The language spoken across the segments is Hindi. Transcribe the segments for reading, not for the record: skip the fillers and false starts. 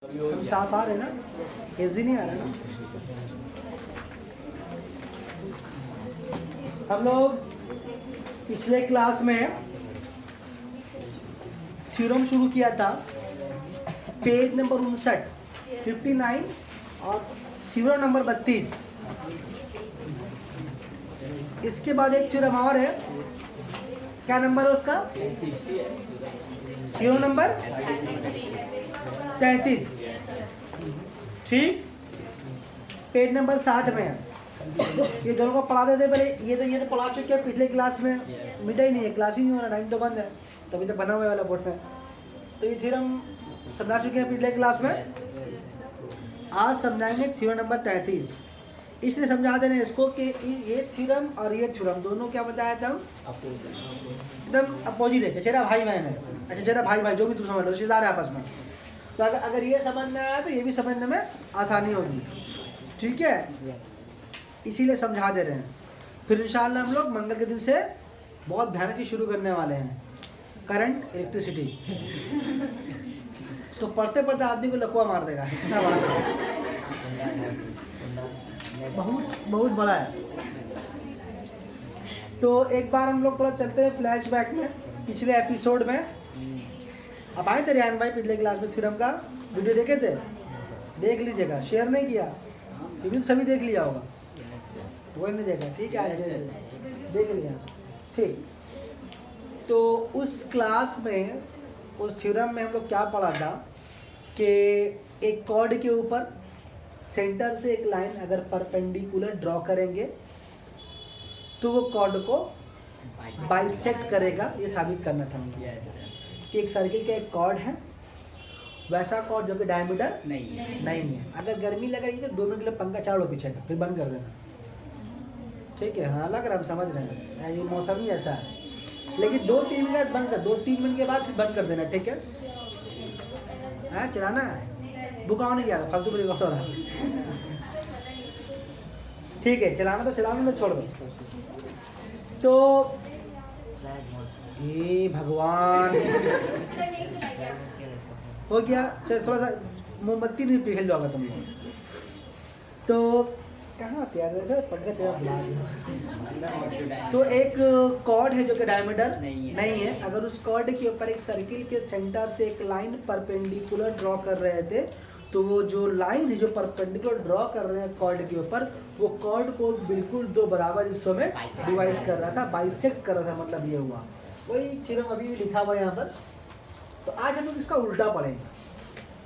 हम साफ आ रहे ना, हेजी नहीं आ रहा ना। हम लोग पिछले क्लास में थ्योरम शुरू किया था, पेज नंबर 59 और थ्योरम नंबर 32। इसके बाद एक थ्योरम और है, क्या नंबर है उसका? Theorem number 33। ठीक, पेज नंबर 60 में है। ये दोनों को पढ़ा देते पहले। ये तो पढ़ा चुके हैं पिछले क्लास में, मिटा ही नहीं है, क्लास ही नहीं हो रहा, टाइम तो बंद है, तभी तो बना हुआ वाला बोर्ड में। तो ये थ्योरम समझा चुके हैं पिछले क्लास में। आज समझाएंगे थ्योरम नंबर 33। इसलिए समझा देना इसको कि ये थ्योरम और ये थ्योरम दोनों क्या बताया था, एकदम अपोजिट है, चचेरा भाई बहन है। अच्छा, चचेरा भाई भाई जो भी तुम समझ लो, रिश्तेदार है आपस में। तो अगर ये समझ में आया तो ये भी समझने में आसानी होगी। ठीक है, इसीलिए समझा दे रहे हैं। फिर इंशाअल्लाह हम लोग मंगल के दिन से बहुत भयानक चीज शुरू करने वाले हैं, करंट इलेक्ट्रिसिटी। इसको पढ़ते पढ़ते आदमी को लकवा मार देगा, इतना बड़ा बहुत बड़ा है। तो एक बार हम लोग थोड़ा चलते हैं फ्लैशबैक में, पिछले एपिसोड में। अब आए थे रियान भाई पिछले क्लास में थ्योरम का वीडियो देखे थे, देख लीजिएगा। शेयर नहीं किया क्योंकि तो सभी देख लिया होगा, वही नहीं देखा। ठीक है, देख लिया। ठीक, तो उस क्लास में, उस थ्योरम में हम लोग क्या पढ़ा था कि एक कॉर्ड के ऊपर सेंटर से एक लाइन अगर परपेंडिकुलर ड्रॉ करेंगे तो वो कॉर्ड को बाइसेक्ट करेगा। ये साबित करना था कि एक सर्किल का एक कॉर्ड है, वैसा कॉर्ड जो कि डायमीटर नहीं है। अगर गर्मी लग रही है तो 2 मिनट के लिए पंखा चारों पीछे का, फिर बंद कर देना। ठीक है, हाँ लग रहा है, हम समझ रहे हैं, ये मौसम ही ऐसा है। लेकिन 2-3 मिनट के बाद बंद कर, 2-3 मिनट के बाद फिर बंद कर देना। ठीक है, हाँ चलाना है, बुकाओ नहीं किया था, फालतू में हो रहा। ठीक है, चलाना तो चलाना, तो छोड़ दो। तो ये भगवान हो गया। चल थोड़ा सा मोमबत्ती नहीं पिघल जाओगा तुम लोग। तो कहाँ तैयार है, पंखा चला बुला। तो एक कॉर्ड है जो कि डायमीटर नहीं है। अगर उस कॉर्ड के ऊपर एक सर्किल के सेंटर से एक लाइन परपेंडिकुलर ड्रॉ कर रहे थे, तो वो जो लाइन है जो परपेंडिकुलर ड्रॉ कर रहे हैं कॉर्ड के ऊपर, वो कॉर्ड को बिल्कुल 2 बराबर हिस्सों में डिवाइड कर रहा था, बाइसेक्ट कर रहा था। मतलब ये हुआ, वही थ्योरम अभी भी लिखा हुआ है यहाँ पर। तो आज हम लोग इसका उल्टा पढ़ेंगे।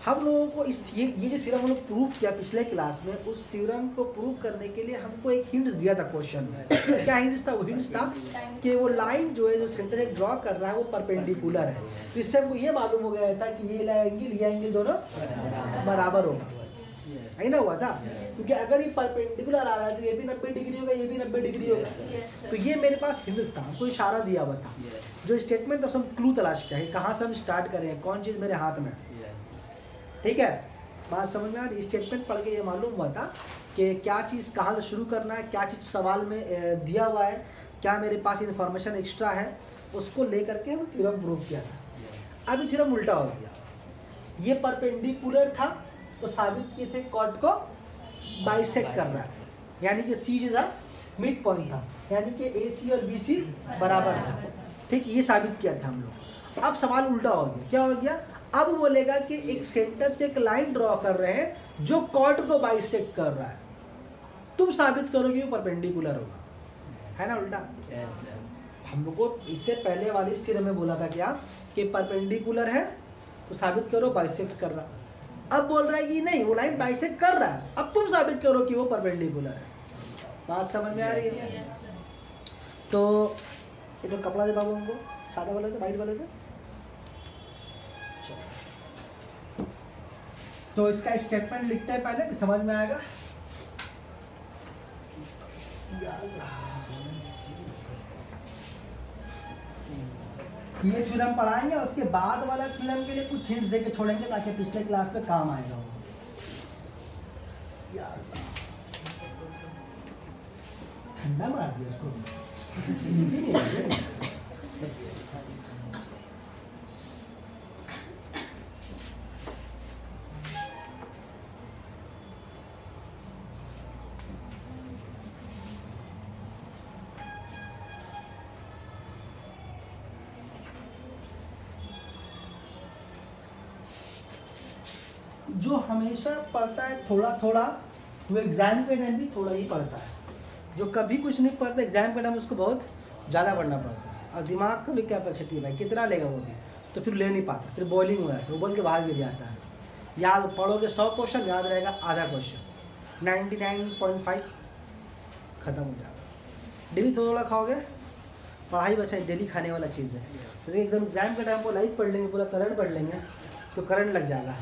हम लोगों को ये जो थ्योरम हम लोग प्रूव किया पिछले क्लास में, उस थ्योरम को प्रूव करने के लिए हमको एक हिंट दिया था क्वेश्चन में। क्या हिंट था? वो हिंट था कि वो लाइन जो है, जो सेंटर से ड्रॉ कर रहा है, वो परपेंडिकुलर है। तो इससे हमको ये मालूम हो गया था कि ये एंगल दोनों बराबर होगा, है ना, हुआ था। क्योंकि अगर ये परपेंडिकुलर आ रहा है तो ये भी 90 डिग्री होगा, ये भी 90 डिग्री होगा। तो ये मेरे पास हिंट था, हमको इशारा दिया हुआ था। जो स्टेटमेंट था, हम क्लू तलाश किया है, कहाँ से हम स्टार्ट करें, कौन चीज़ मेरे हाथ में। ठीक है, बात समझ में आ रही? स्टेटमेंट पढ़ के ये मालूम हुआ था कि क्या चीज़ कहाँ से शुरू करना है, क्या चीज़ सवाल में दिया हुआ है, क्या मेरे पास इन्फॉर्मेशन एक्स्ट्रा है, उसको लेकर के हम थ्योरम प्रूव किया था। अब थ्योरम उल्टा हो गया। ये परपेंडिकुलर था तो साबित किए थे कॉर्ड को बाइसेक्ट कर रहा है, यानी कि सी जो था मिड पॉइंट था, यानी कि AC और BC बराबर था। ठीक, ये साबित किया था हम लोग। अब सवाल उल्टा हो गया। क्या हो गया? अब बोलेगा कि एक सेंटर से एक लाइन ड्रॉ कर रहे हैं जो कॉर्ड को बाइसेक्ट कर रहा है, तुम साबित करो कि वो परपेंडिकुलर होगा, है ना उल्टा। हम लोग को इससे पहले वाली थ्योरम में बोला था क्या कि परपेंडिकुलर है तो साबित करो बाइसेक्ट कर रहा। अब बोल रहा है कि नहीं, वो लाइन बाइसेक्ट कर रहा है, अब तुम साबित करो कि वो परपेंडिकुलर है। बात समझ में आ रही है? तो एक तो कपड़ा दे बाबू, हमको सादा वाले थे, वाइट वाले थे। तो इसका स्टेटमेंट लिखते हैं पहले कि समझ में आएगा। ये थ्योरम पढ़ाएंगे, उसके बाद वाला थ्योरम के लिए कुछ हिंट्स देके छोड़ेंगे ताकि पिछले क्लास में काम आएगा। ठंडा मार दिया उसको। जो हमेशा पढ़ता है थोड़ा थोड़ा, वो एग्जाम के टाइम भी थोड़ा ही पढ़ता है। जो कभी कुछ नहीं पढ़ता, एग्जाम के टाइम उसको बहुत ज़्यादा पढ़ना पड़ता है। और दिमाग का भी कैपेसिटी है, कितना लेगा वो भी, तो फिर ले नहीं पाता, फिर बॉलिंग हो जाता है, वो बोल के बाहर गिर जाता है। याद पढ़ोगे 100 क्वेश्चन, याद रहेगा आधा क्वेश्चन, 99.5 खत्म हो जाएगा। डेली थोड़ा खाओगे, पढ़ाई वैसे डेली खाने वाला चीज़ है। तो एकदम एग्जाम के टाइम को लाइव पढ़ लेंगे, पूरा करंट पढ़ लेंगे तो करंट लग जाएगा।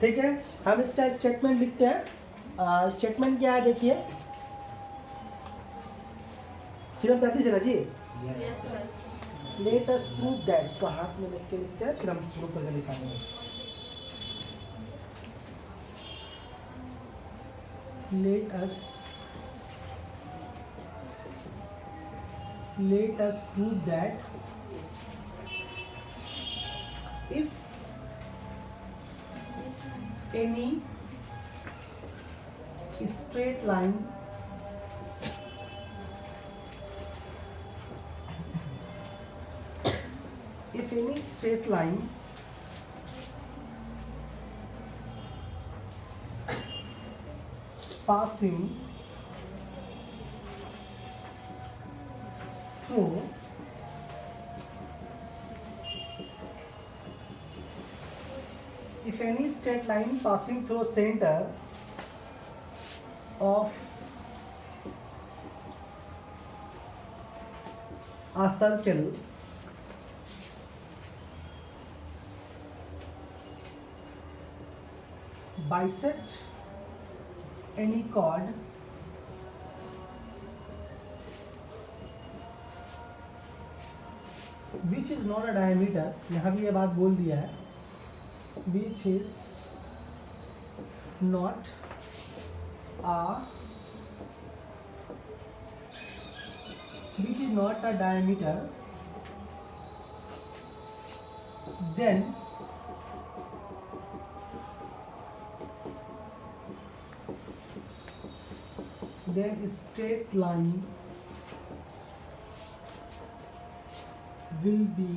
ठीक है, हम इसका स्टेटमेंट लिखते हैं। स्टेटमेंट क्या है देखिए, फिर हम कहते चला जी, लेट अस प्रूव दैट, इसको हाथ में लिख के लिखते हैं, फिर हम प्रूव करके दिखाएंगे। let us prove that if any straight line passing through if any straight line passing through center of a circle bisect any chord which is not a diameter, यहाँ भी ये बात बोल दिया है, which is not a diameter, then straight line will be,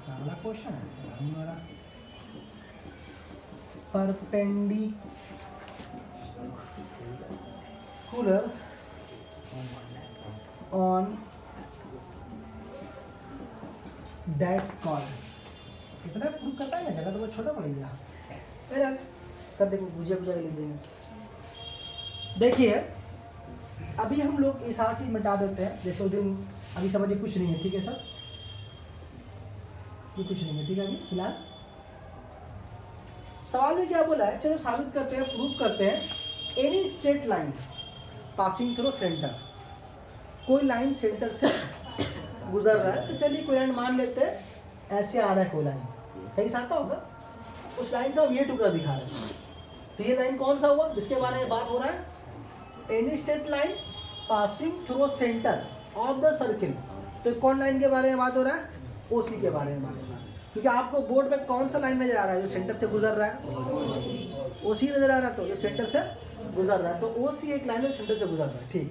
वाला क्वेश्चन है हमारा, perpendicular on that chord। इतना प्रूव करता है ना, जगह तो बहुत छोटा पड़ेगा, फिर कर देंगे, गुजिया गुजिया लिख देंगे। देखिए अभी हम लोग ये सारा चीज मिटा देते हैं, जैसे उस दिन, अभी समझिए कुछ नहीं है, ठीक है सर, ये कुछ नहीं है, ठीक है। अभी फिलहाल सवाल में क्या बोला है, चलो साबित करते हैं, प्रूफ करते हैं। Any straight line passing through centre, कोई लाइन सेंटर से गुजर रहा है, तो चलिए कोई लाइन मान लेते हैं, ऐसे आ रहा है कोई लाइन, सही साथा होगा, उस लाइन का ये टुकड़ा दिखा रहा है, तो ये लाइन कौन सा हुआ जिसके बारे में बात हो रहा है, any straight line passing through centre of the circle. तो कौन लाइन के बारे में बात हो रहा है, ओसी के बारे में बात हो रहा है, क्योंकि आपको बोर्ड में कौन सा लाइन नजर आ रहा है जो सेंटर से गुजर रहा है, ओसी नजर आ रहा है, तो जो सेंटर से गुजर रहा है, तो ओसी एक लाइन में सेंटर से गुजर रहा है, ठीक है।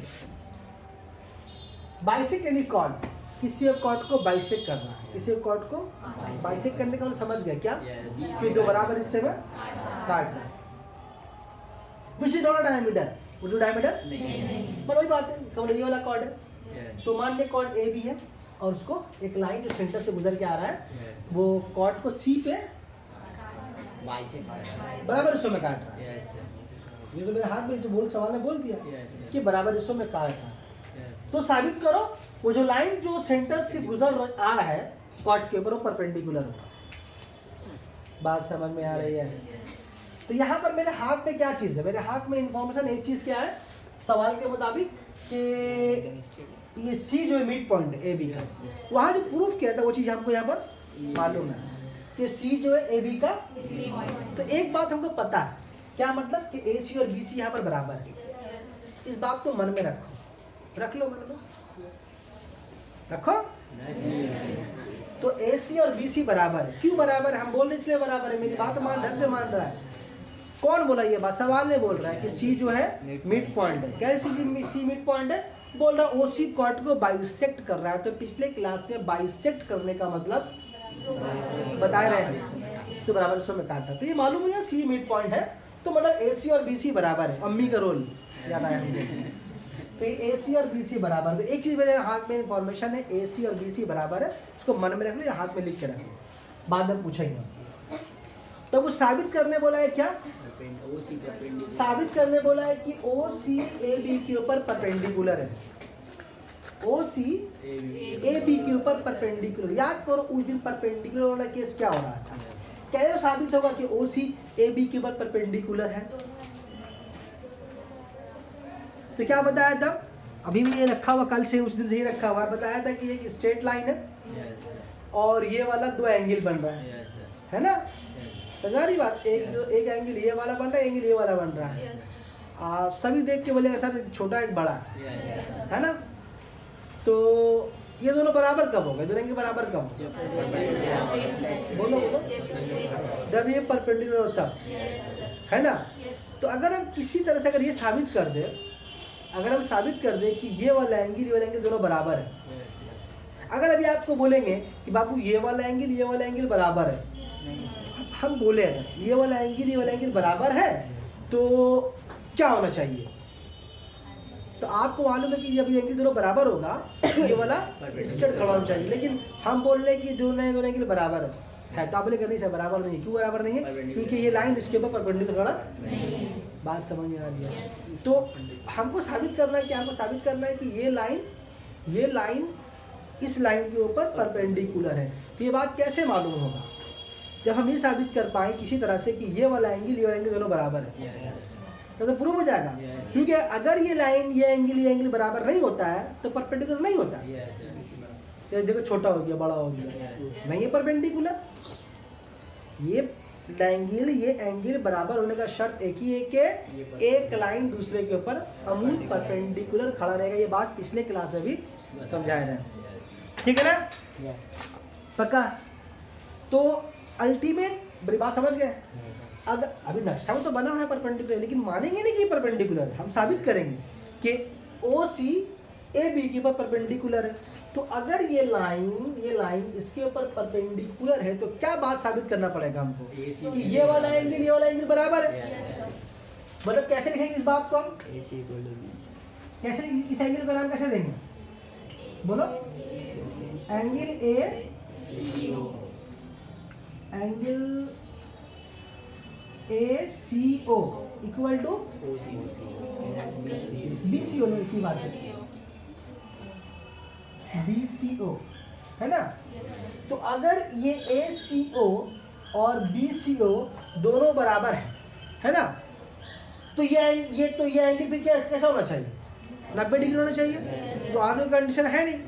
बाइसेक्ट एनी कॉर्ड, किसी एक कॉर्ड को बाइसेक्ट करना है, किसी एक कॉर्ड को बाइसेक्ट करने का समझ गया क्या, कि जो बराबर हिस्से में काटना है। Which is not a diameter, वो जो डायमीटर नहीं, पर वही बात है, समझ ये वाला कॉर्ड है, तो मान ले कॉर्ड ए भी है, और उसको एक लाइन जो सेंटर से गुजर के आ रहा है, वो कॉर्ड को सी पे बराबर हिस्सों में काट रहा है। ये तो मेरे हाथ में जो बोल सवाल ने बोल दिया कि बराबर हिस्सों में काट रहा है, तो साबित करो वो जो लाइन जो सेंटर से गुजर आ रहा है कॉर्ड के ऊपर, वो परपेंडिकुलर होगा। बात समझ में आ रही है? तो यहाँ पर मेरे हाथ में क्या चीज़ है, मेरे हाथ में इंफॉर्मेशन एक चीज़ क्या है, सवाल के मुताबिक कि ये सी जो है मिड पॉइंट ए बी का, वहाँ जो प्रूफ किया था वो चीज़ हमको यहाँ पर मालूम है कि सी जो है ए बी का। तो एक बात हमको पता है, क्या मतलब कि ए सी और बी सी यहाँ पर बराबर है। इस बात को मन में रखो, रख लो मन में, रखो। तो ए सी और बी सी बराबर है, क्यों बराबर है, हम बोल रहे इसलिए बराबर है, मेरी बात मान ढंग से मान रहा है। कौन बोला ये बात, सवाल ने बोल रहा है कि सी जो है मिड पॉइंट है। कैसे सी मिड पॉइंट है, बोल रहा है ओसी कॉर्ड को बाइसेक्ट कर रहा है। तो पिछले क्लास में बाइसेक्ट करने का मतलब बता रहे हैं, तो बराबर इसमें काटा। तो ये मालूम है सी मिड पॉइंट है, तो मतलब AC और BC बराबर है। अम्मी का रोल याद आया मुझे। तो ये AC और BC बराबर, तो एक चीज मेरे हाथ में इंफॉर्मेशन है, AC और BC बराबर है, उसको मन में रख लो या हाथ में लिख के रख लो, बाद में पूछेंगे। तो वो साबित करने बोला है क्या, साबित करने बोला है कि OC AB के ऊपर परपेंडिकुलर है, OC AB के ऊपर परपेंडिकुलर। याद करो उस दिन परपेंडिकुलर वाला केस क्या हो रहा था, कैसे साबित होगा कि OC AB के ऊपर परपेंडिकुलर है। तो क्या बताया था, अभी भी ये रखा हुआ, कल से उस दिन से ही रखा हुआ, बताया था कि एक स्ट्रेट लाइन है और ये वाला दो एंगल बन रहा है ना, समझ बात, एक एंगल ये वाला बन रहा है, एंगल ये वाला बन रहा है। सभी देख के बोलेगा सर छोटा एक बड़ा है ना, तो ये दोनों बराबर कब होगा, दोनों के बराबर कब, बोलो बोलो, जब ये परपेंडिकुलर होता है ना। तो अगर हम किसी तरह से अगर ये साबित कर दे, अगर हम साबित कर दे कि ये वाला एंगल दोनों बराबर है, अगर अभी आपको बोलेंगे कि बाबू ये वाला एंगल बराबर है, हम बोले अगर ये वाला एंगल बराबर है तो क्या होना चाहिए, तो आपको मालूम है कि जब ये एंगल दोनों बराबर होगा ये वाला स्ट्रेट खड़ा होना चाहिए, लेकिन हम बोल रहे हैं कि दोनों एंगल बराबर है, तो आप बोले नहीं सर बराबर नहीं है, क्यों बराबर नहीं है, क्योंकि ये लाइन इसके ऊपर परपेंडिकुलर खड़ा, बात समझ में आ रही है। तो हमको साबित करना है कि हमको साबित करना है कि ये लाइन इस लाइन के ऊपर परपेंडिकुलर है। तो ये बात कैसे मालूम होगा, जब हम ये साबित कर पाए किसी तरह से कि ये वाला एंगल दोनों बराबर है, तो प्रूव हो जाएगा। क्योंकि अगर ये लाइन ये एंगल बराबर नहीं होता है तो परपेंडिकुलर नहीं होता। ये देखो छोटा हो गया बड़ा हो गया, नहीं है परपेंडिकुलर। ये एंगल बराबर होने का शर्त एक ही है कि एक लाइन दूसरे के ऊपर अमूल परपेंडिकुलर खड़ा रहेगा। ये बात पिछले क्लास में भी समझाया है, ठीक है ना, पक्का। तो अल्टीमेट बात समझ गए। अगर अभी नक्शा में तो बना है परपेंडिकुलर, लेकिन मानेंगे नहीं कि परपेंडिकुलर, हम साबित करेंगे कि OC AB के ऊपर परपेंडिकुलर है। तो अगर ये लाइन इसके ऊपर परपेंडिकुलर है तो क्या बात साबित करना पड़ेगा हमको कि ये वाला एंगल बराबर है। मतलब कैसे लिखेंगे इस बात को हम, कैसे इस एंगल का नाम कैसे देंगे, बोलो, angle ACO equal to BCO की बात है, BCO है ना। तो अगर ये ACO और BCO दोनों बराबर है ना, तो ये एंगल भी कैसा होना चाहिए, 90 डिग्री होना चाहिए। तो आगे कंडीशन है नहीं,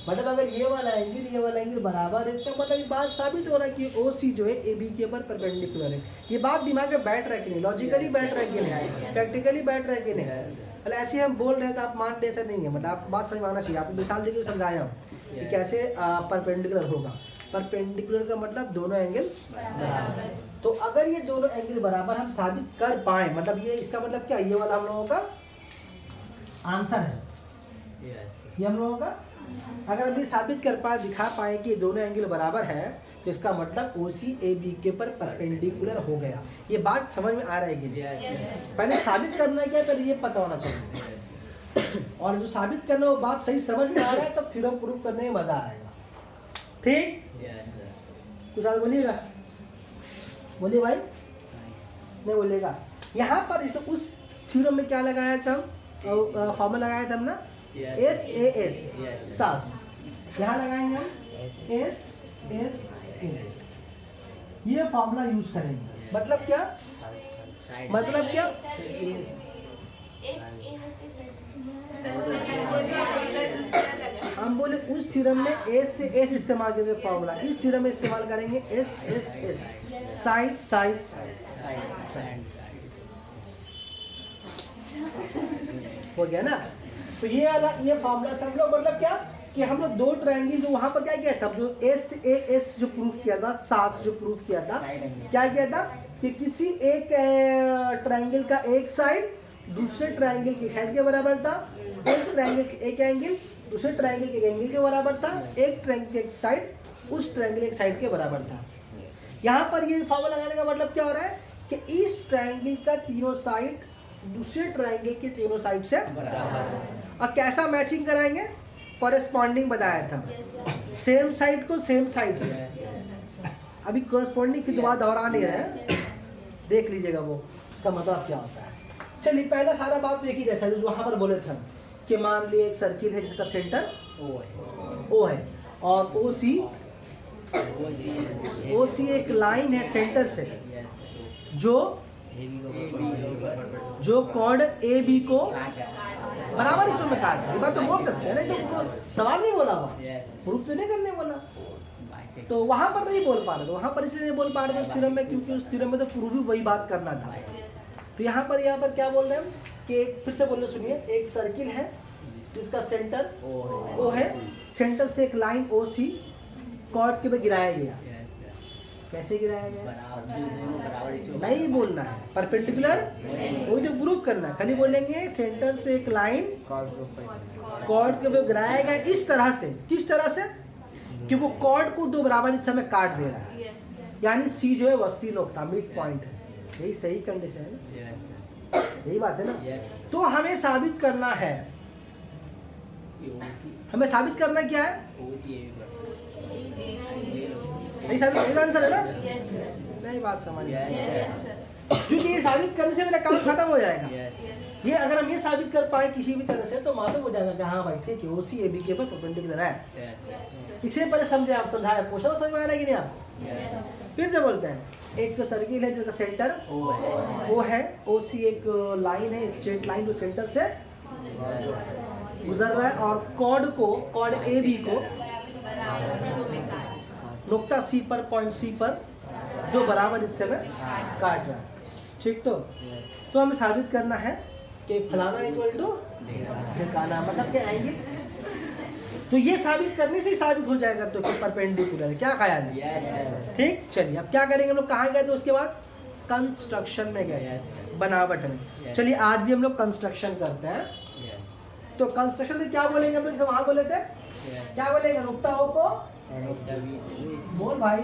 मतलब अगर ये वाला एंगल बराबर है, इसका मतलब ये बात साबित हो रहा है कि OC जो है AB के ऊपर परपेंडिकुलर है। ये बात दिमाग में बैठ रहा है कि नहीं, लॉजिकली बैठ रहा है कि नहीं, प्रैक्टिकली बैठ रहा है कि नहीं। मतलब ऐसे हम बोल रहे हैं तो आप मानते ऐसा नहीं है, मतलब आप बात समझ में आना चाहिए। आपको मिसाल देकर समझाया हूँ कि कैसे परपेंडिकुलर होगा। परपेंडिकुलर का मतलब दोनों एंगल बराबर। तो अगर ये दोनों एंगल बराबर हम साबित कर पाए, मतलब ये इसका मतलब क्या, ये वाला हम लोगों का आंसर है, ये हम लोगों का। अगर हम ये साबित कर पाए, दिखा पाए कि दोनों एंगल बराबर है, तो इसका मतलब OC AB के ऊपर परपेंडिकुलर हो गया। ये बात समझ में आ रहा है कि पहले साबित करना है क्या, पहले ये पता होना चाहिए। और जो साबित करना वो बात सही समझ में आ रहा है, तब थ्योरम प्रूफ करने में मजा आएगा। ठीक, कुछ और बोलिएगा, बोलिए भाई, नहीं बोलेगा। यहाँ पर इसे उस थ्योरम में क्या लगाया था, फॉर्मूला लगाया था हम ना, SAS सास, यहाँ लगाएंगे हम SAS, ये फॉर्मूला यूज करेंगे। मतलब क्या, मतलब क्या, हम बोले उस थ्योरम में S से S इस्तेमाल करके फॉर्मूला, इस थ्योरम में इस्तेमाल करेंगे SSS, साइड साइड हो गया ना। तो ये वाला ये फॉर्मूला से हम लोग मतलब क्या कि हम लोग दो ट्रायंगल जो वहां पर क्या किया था, जो SAS जो प्रूफ किया था, सास जो प्रूफ किया था, क्या किया था कि किसी एक ट्रायंगल का एक साइड दूसरे ट्रायंगल की साइड के बराबर था, एक ट्रायंगल एक एंगल दूसरे ट्रायंगल के एंगल के बराबर था, एक ट्रायंगल की एक साइड उस ट्रायंगल एक साइड के बराबर था। यहाँ पर ये फॉर्मूला लगाने का मतलब क्या हो रहा है कि इस ट्रायंगल का तीनों साइड दूसरे ट्रायंगल के तीनों साइड से बराबर। और कैसा मैचिंग कराएंगे? कॉरेस्पॉन्डिंग बताया था, सेम साइड को सेम साइड से। अभी कॉरेस्पॉन्डिंग की दोबारा दोहरा नहीं रहे, देख लीजिएगा वो उसका मतलब क्या होता है। चलिए पहला सारा बात तो एक ही जैसा है जो वहाँ पर बोले थे कि मान लिए एक सर्किल है जिसका सेंटर ओ है और ओ सी एक लाइन है सेंटर से जो कॉर्ड ए बी को बराबर हिस्सों में काट रहा है। ये बात तो बोल सकते हैं ना, जो सवाल नहीं बोला हुआ, प्रूफ तो नहीं करने बोला, तो वहां पर नहीं बोल पा रहे। तो वहां पर इसलिए नहीं बोल पा रहे उस थ्योरम में क्योंकि उस थ्योरम में तो प्रूफ भी वही बात करना था। तो यहाँ पर क्या बोल रहे हैं कि फिर से बोलने सुनिए, एक सर्किल है जिसका सेंटर ओ है, सेंटर से एक लाइन ओ सी कॉर्ड के पे गिराया गया। कैसे गिराया गया नहीं बोलना है, परपेंडिकुलर वही तो प्रूफ करना है। खाली बोलेंगे सेंटर से एक लाइन कॉर्ड के पे गिराया गया इस तरह से, किस तरह से कि वो कॉर्ड को दो बराबर हिस्से में काट दे रहा है, यानी सी जो है वस्ती नोक्ता मिड पॉइंट है। यही सही कंडीशन है ना, यही बात है ना। तो हमें साबित करना है, हमें साबित करना क्या है? नहीं साबित, यही आंसर है ना? नहीं बात समझ, क्योंकि ये साबित करने से मेरा काम खत्म हो जाएगा। ये अगर हम ये साबित कर पाए किसी भी तरह से तो मालूम हो जाएगा कि हाँ भाई ठीक है ओ सी ए बी के ऊपर परपेंडिकुलर है। इसे पहले समझे, आप समझाया, क्वेश्चन समझ में आ रहा है कि नहीं आप? फिर से बोलते हैं, एक सर्किल है जिसका सेंटर ओ है, ओ सी एक लाइन है स्ट्रेट लाइन जो सेंटर से गुजर रहा है और कॉर्ड ए बी को नुक्ता सी पर, पॉइंट सी पर जो बराबर हिस्से में काट रहा है। ठीक, तो हमें साबित करना है कि फलाना इक्वल टू ढिकाना, मतलब क्या एंगल। तो ये साबित करने से ही साबित हो जाएगा तो कि परपेंडिकुलर है। क्या ख्याल है? ठीक, चलिए अब क्या करेंगे हम लोग, कहाँ गए? तो उसके बाद कंस्ट्रक्शन में गए, बनावट में। चलिए आज भी हम लोग कंस्ट्रक्शन करते हैं। तो कंस्ट्रक्शन में क्या बोलेंगे हम लोग? वहां बोले थे क्या बोलेंगे? नुक्ता ओ को बोल भाई,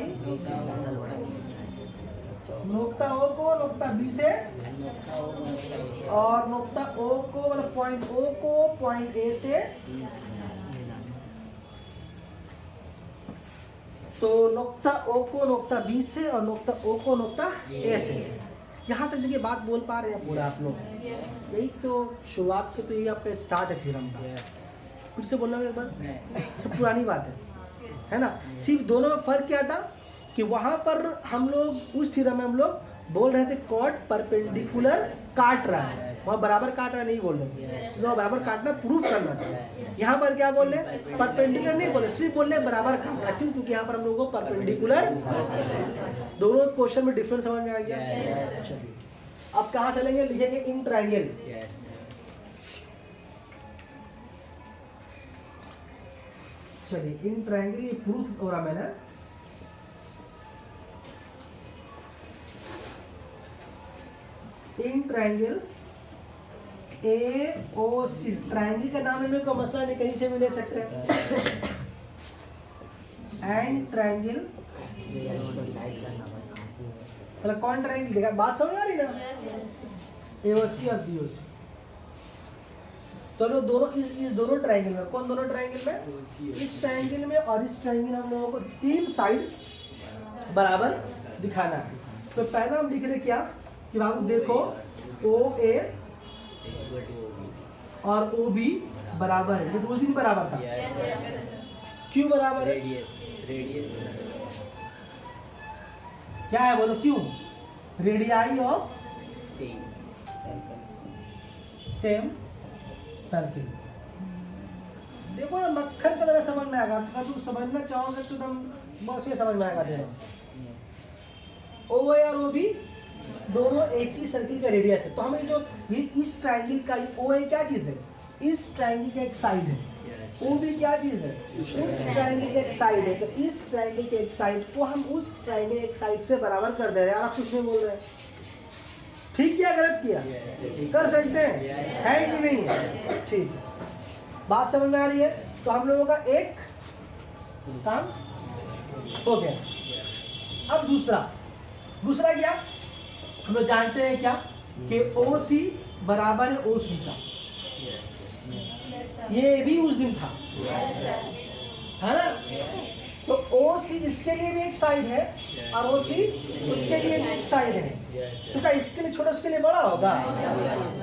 नुक्ता ओ को नुक्ता बी से और नुक्ता ओ को मतलब पॉइंट ओ को पॉइंट ए से, तो नुक्ता ओ को नुक्ता बी से और नुक्ता ओ को नुक्ता ए से। यहाँ तक देखिए बात बोल पा रहे हैं पूरा आप लोग? यही तो शुरुआत के तो यही आपका स्टार्ट है थ्योरम का। फिर से बोलना एक बार, सब पुरानी बात है ना। सिर्फ दोनों में फर्क क्या था कि वहां पर हम लोग उस थ्योरम में हम लोग बोल रहे थे कॉर्ड परपेंडिकुलर काट रहा है, वहाँ बराबर काट रहा नहीं बोल रहे, तो बराबर काटना प्रूफ करना था। यहाँ पर क्या बोल रहे? परपेंडिकुलर नहीं बोले, सिर्फ बोल रहे बराबर काट रहा। क्यों? क्योंकि यहाँ पर हम लोगों को परपेंडिकुलर, दोनों क्वेश्चन में डिफरेंस समझ में आ गया। चलिए अब कहाँ चलेंगे? लिखेंगे इन ट्रायंगल। चलिए इन ट्रायंगल, ये प्रूफ हो रहा मैंने। In triangle A O C, triangle का नाम लेने का मसला नहीं, कहीं से भी ले सकते हैं। एंड ट्रायंगल, मतलब कौन ट्रायंगल देखा? बात समझ आ रही ना? ए ओ सी और बी ओ सी, तो लोग दोनों इस दोनों ट्रायंगल में, कौन दोनों ट्रायंगल में? इस ट्रायंगल में और इस ट्रायंगल हम लोगों को तीन साइड बराबर दिखाना है। तो पहला हम लिख रहे क्या कि बाबू देखो ओ ए और ओ बी बराबर है, ये दो दिन बराबर था। क्यों बराबर है? क्या है बोलो? क्यों? Radii of same circle. देखो ना, मक्खन का तरह समझ में आएगा। अगर तुम समझना चाहोगे तो तुम बहुत से समझ में आएगा। ओ ए और ओ बी दोनों एक ही सर्किल का रेडियस है। तो हमें जो इस ट्रायंगल का ओ ए क्या चीज है? इस ट्रायंगल का एक साइड है। ओ बी क्या चीज है? उस ट्रायंगल का एक साइड है। तो इस ट्रायंगल के एक साइड को हम उस ट्रायंगल एक साइड से बराबर कर दे रहे हैं। आप कुछ नहीं बोल रहे, ठीक किया गलत किया? कर सकते हैं, है कि नहीं है? ठीक, बात समझ में आ रही है? तो हम लोगों का एक काम हो गया। अब दूसरा क्या हम लोग जानते हैं क्या कि OC बराबर है OC का, ये भी उस दिन था है ना। तो OC इसके लिए भी एक साइड है और OC उसके लिए भी एक साइड है, तो क्या इसके लिए छोटा उसके लिए बड़ा होगा?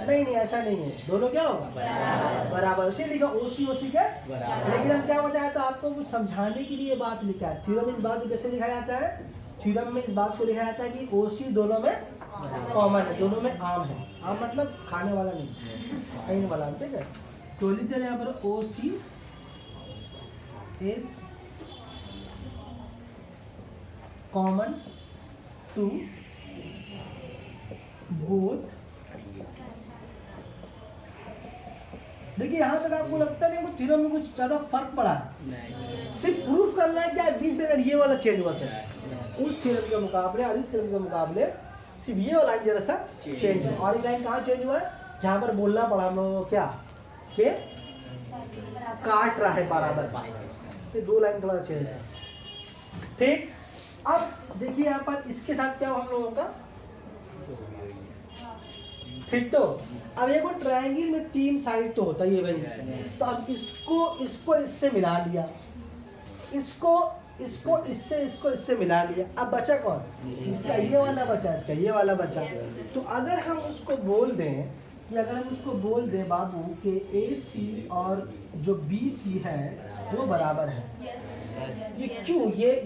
नहीं ऐसा नहीं है, दोनों क्या होगा? बराबर। इसे लिखा OC के, लेकिन हम क्या बताया था आपको समझाने के लिए बात लिखा है। थ्योरम में इस बात को कैसे लिखा जाता है? थ्योरम में इस बात को लिखा जाता है कि OC दोनों में कॉमन है, दोनों में आम है। आम मतलब खाने वाला नहीं, खाने वाला, ठीक है। तो लिखते हैं यहाँ पर OC is common to both. देखिए यहाँ तक आपको लगता नहीं कुछ थ्योरम में कुछ ज्यादा फर्क पड़ा है, सिर्फ प्रूफ करना है क्या बीच में ये वाला चेंज हुआ सर उस थ्योरम के मुकाबले और इस थ्योरम के मुकाबले सिर्फ ये वाला लाइन जरा सा चेंज हुआ। और ये लाइन कहाँ चेंज हुआ है? जहाँ पर बोलना पड़ा हम लोगों को क्या के काट रहा है बराबर, ये दो लाइन थोड़ा चेंज है, ठीक। अब देखिए यहाँ पर इसके साथ क्या हुआ हम लोगों का, ठीक। तो अब एक ट्रायंगल में 3 साइड तो होता ही है भाई, तो अब इसको इससे मिला लिया, इसको इससे मिला लिया। अब बचा कौन? इसका ये वाला बचा, इसका ये वाला बचा। तो अगर हम उसको बोल दें कि बाबू कि AC और जो BC है वो बराबर है, ये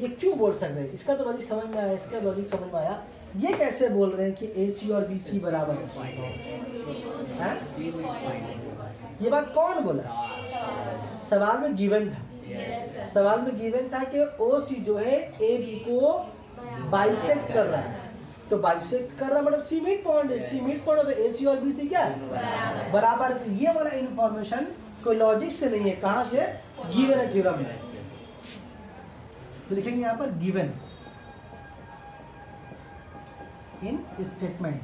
क्यों बोल सकते हैं? इसका तो लॉजिक समझ में आया, इसका लॉजिक समझ में आया। ये कैसे बोल रहे हैं कि AC और BC बराबर है? ये बात कौन बोला? सवाल में गिवन था, सवाल में गिवन था कि OC जो है AB को बाइसेक्ट कर रहा है, तो बाइसेक्ट कर रहा मतलब सी मिड पॉइंट है, सी मिड पॉइंट, तो AC और BC क्या है? बराबर। तो ये वाला इंफॉर्मेशन कोई लॉजिक से नहीं है, कहां से? गिवन है थ्योरम में। तो लिखेंगे यहाँ पर गिवन इन स्टेटमेंट।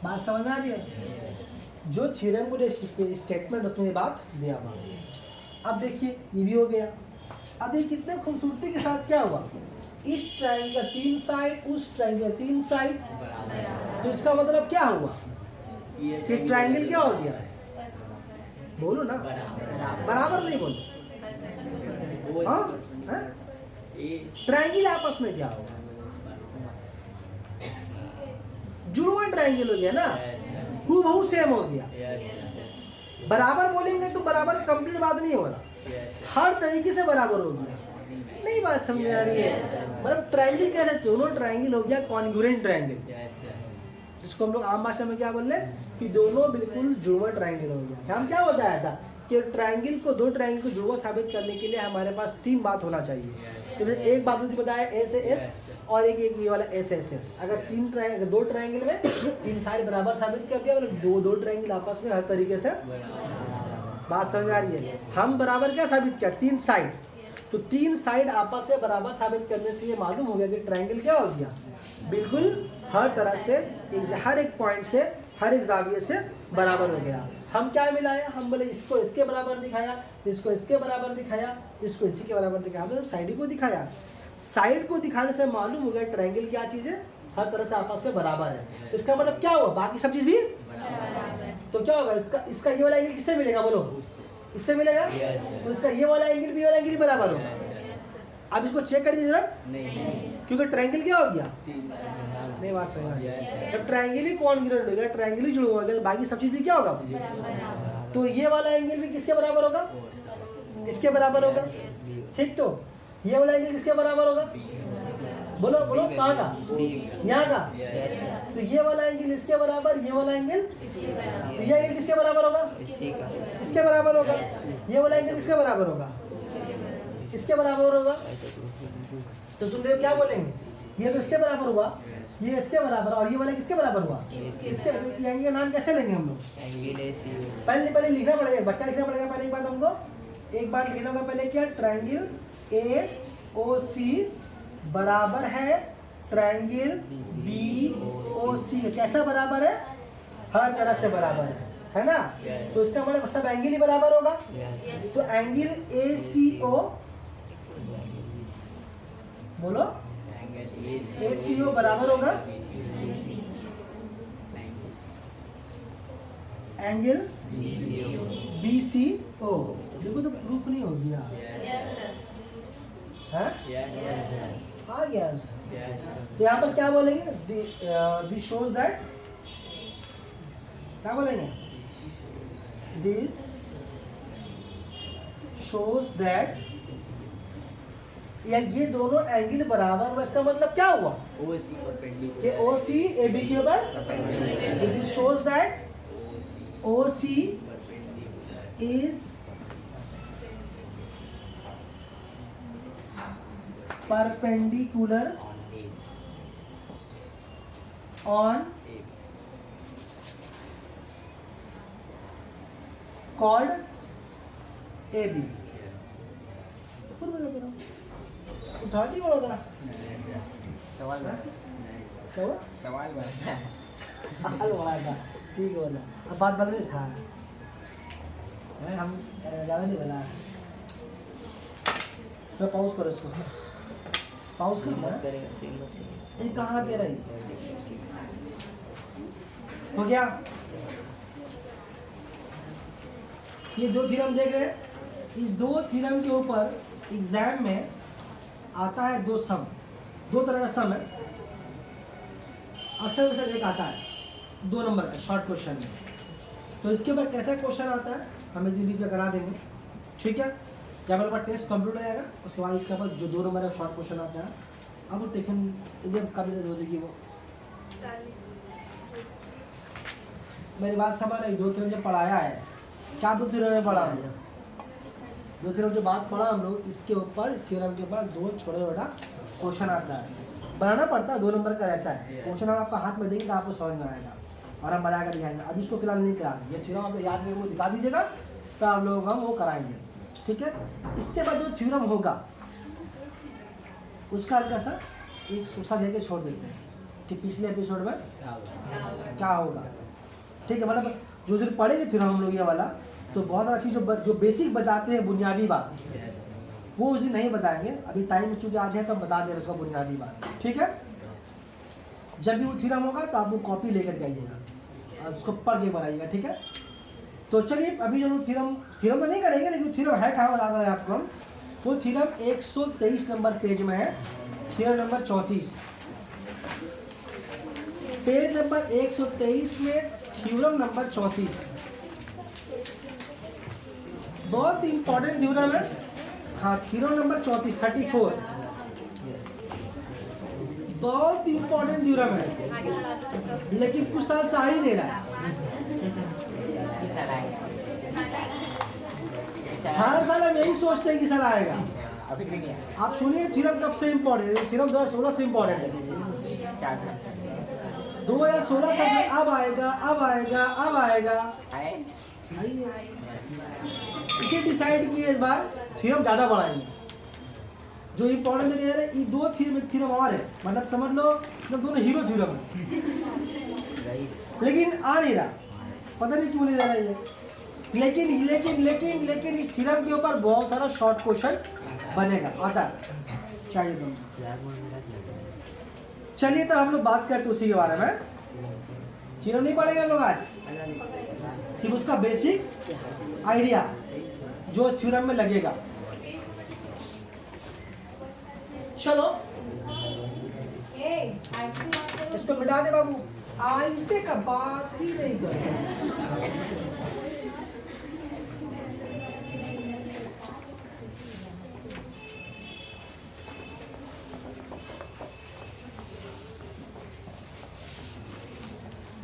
बात समझ में आ रही है? जो थ्योरम को स्टेटमेंट उसमें ये बात दिया हुआ। अब देखिए ये भी हो गया। अब ये कितने खूबसूरती के साथ क्या हुआ, इस ट्रायंगल का 3 साइड, उस ट्रायंगल का 3 साइड, तो इसका मतलब क्या हुआ कि ट्रायंगल क्या हो गया? बोलो ना, बराबर नहीं बोलो। हाँ, ट्रायंगल आपस में क्या होगा? जुड़वा ट्रायंगल हो गया ना, हूबहू सेम हो गया। बराबर बोलेंगे तो बराबर कंप्लीट बात नहीं हो रहा, हर तरीके से बराबर हो गया। नहीं बात समझ आ रही है? मतलब ट्रायंगल कैसे? दोनों ट्रायंगल हो गया कॉन्ग्रुएंट ट्रायंगल, जिसको हम लोग आम भाषा में क्या बोल रहे हैं कि दोनों बिल्कुल जुड़वा ट्रायंगल हो गया। हम क्या बताया था कि ट्रायंगल को, दो ट्रायंगल को जुड़वा साबित करने के लिए हमारे पास 3 बात होना चाहिए। तो एक बात मुझे बताया S से S, और एक ये वाला S S S। अगर 2 ट्रायंगल में 3 साइड बराबर साबित कर दिया, मतलब 2 ट्रायंगल आपस में हर तरीके से, बात समझ आ रही है? हम बराबर क्या साबित किया? 3 साइड। तो 3 साइड आपस से बराबर साबित करने से ये मालूम हो गया कि ट्रायंगल क्या हो गया, बिल्कुल हर तरह से, हर एक पॉइंट से, हर एक जाविये से बराबर हो गया। हम क्या मिलाया? हम बोले इसको इसके बराबर दिखाया, इसको इसके बराबर दिखाया, इसको इसी के बराबर दिखाया, मतलब साइड को दिखाया। साइड को दिखाने से मालूम हो गया ट्रायंगल क्या चीज है, हर तरह से आपस में बराबर है। तो इसका मतलब क्या हुआ? बाकी सब चीज भी तो क्या होगा? इसका ये वाला एंगल किससे मिलेगा? बोलो, इससे मिलेगा। तो इसका ये वाला एंगल भी, वाला एंगल बराबर होगा। अब इसको चेक करने की जरूरत नहीं, क्योंकि ट्रायंगल क्या हो गया? नहीं, बात सही है। जब ट्रायंगल ही कॉन्ग्रुएंट हो गया, ट्रायंगल ही जुड़ा हो गया, तो बाकी सब चीज भी क्या होगा? तो ये वाला एंगल भी किसके बराबर होगा? इसके बराबर होगा, ठीक। तो ये वाला एंगल किसके बराबर होगा? बोलो बोलो, कहाँ का? यहाँ का। तो ये वाला एंगल इसके बराबर, ये वाला एंगल, तो ये एंगल किसके बराबर होगा? इसके बराबर होगा। ये वाला एंगल किसके बराबर होगा? इसके बराबर होगा। तो सुनदेव क्या बोलेंगे? ये तो इसके बराबर हुआ, ये इसके बराबर, और ये वाला किसके बराबर हुआ? इसके। एंगल का नाम कैसे लेंगे हम लोग? पहले लिखना पड़ेगा, बच्चा लिखना पड़ेगा। पहले एक बात हमको, एक बार लिखना होगा पहले क्या? ट्रायंगल AOC बराबर है ट्रायंगल BOC। कैसा बराबर है? हर तरह से बराबर है। है ना? तो इसका मतलब सब एंगल ही बराबर होगा। तो एंगल ACO, बोलो, ACO बराबर होगा एंगल BCO। देखो तो प्रूफ नहीं हो गया है? आ गया आंसर। तो यहाँ पर क्या बोलेंगे? दिस शोज दैट, क्या बोलेंगे? दिस शोज दैट, या ये दोनों एंगल बराबर में, इसका मतलब क्या हुआ? कि OC AB के ऊपर, this shows that OC is perpendicular on chord AB। उठा दी बोला था सवाल बोला था, ठीक बोला। अब बात बन रही था, हम ज़्यादा नहीं बोला। सर पॉज करो इसको, पॉज करो। ये कहाँ दे रही हो गया? ये दो थ्योरम देख रहे हैं, इस दो थ्योरम के ऊपर एग्जाम में आता है दो सम, दो तरह का सम है। अक्सर एक आता है 2 नंबर का शॉर्ट क्वेश्चन में। तो इसके ऊपर कैसा क्वेश्चन आता है हम एक दिन बीच में करा देंगे, ठीक है? क्या मेरे पास टेस्ट कंप्लीट हो जाएगा, उसके बाद इसके ऊपर जो 2 नंबर का शॉर्ट क्वेश्चन आता है, अब वो टिफिन जब कभी हो जाएगी वो। मेरी बात समझ रही? 2 थ्योरम जो पढ़ाया है, क्या 2 थ्योरम में पढ़ा हम लोग? 2 थ्योरम जो बात पढ़ा हम लोग, इसके ऊपर थ्योरम के ऊपर 2 छोटा क्वेश्चन आता है, बनाना पड़ता है, 2 नंबर का रहता है क्वेश्चन। हम आपका हाथ में देंगे तो आपको समझ में आएगा और हम बना कर दिखाएंगे। अभी इसको फिलहाल नहीं करा, ये थ्योरम आप याद करके दिखा दीजिएगा, तो आप लोगों को हम वो कराएंगे, ठीक है? इसके बाद जो थ्योरम होगा उसका हल्का सा एक सूसा दे के छोड़ देते हैं कि पिछले एपिसोड में क्या होगा, ठीक है? मतलब जो पढ़ेंगे थ्योरम हम लोग ये वाला, तो बहुत सारा चीज़ जो बेसिक बताते हैं, बुनियादी बात, वो उस दिन नहीं बताएंगे। अभी टाइम चूँकि आज है तो बता दे रहे उसका बुनियादी बात, ठीक है? जब भी वो थ्योरम होगा तो आप वो कॉपी लेकर के आइएगा और उसको पढ़ के बनाइएगा, ठीक है? तो चलिए अभी जो लोग थ्योरम तो नहीं करेंगे, लेकिन थ्योरम है कहाँ बता रहे हैं आपको हम। वो थ्योरम 123 नंबर पेज में है, थ्योरम नंबर 34, पेज नंबर 123 में थ्योरम नंबर 34। बहुत इंपॉर्टेंट थ्योरम है, हाँ, थ्योरम नंबर 34 बहुत इंपॉर्टेंट थ्योरम है, लेकिन कुछ साल से आ ही नहीं रहा है। हर साल हम यही सोचते हैं कि सर आएगा। आप सुनिए थ्योरम कब से इम्पोर्टेंट है? थ्योरम 2016 से इम्पोर्टेंट है। 2016 से अब आएगा, अब आएगा, अब आएगा, इसे डिसाइड किए इस बार थ्योरम ज़्यादा बढ़ाएंगे। जो इम्पोर्टेंट है ये 2 थ्योरम और है, मतलब समझ लो दोनों हीरो थ्योरम है, लेकिन आ नहीं रहा, पता नहीं क्यों नहीं रहा ये। लेकिन इस थ्योरम के ऊपर बहुत सारा शॉर्ट क्वेश्चन बनेगा, आता है चाहिए तुम। चलिए तो हम लोग बात करते उसी के बारे में। थ्योरम नहीं पढ़ेंगे हम लोग आज, सिर्फ उसका बेसिक आइडिया जो इस थ्योरम में लगेगा। चलो इसको मिटा दे बाबू, आहिस्ते का बात ही नहीं कर।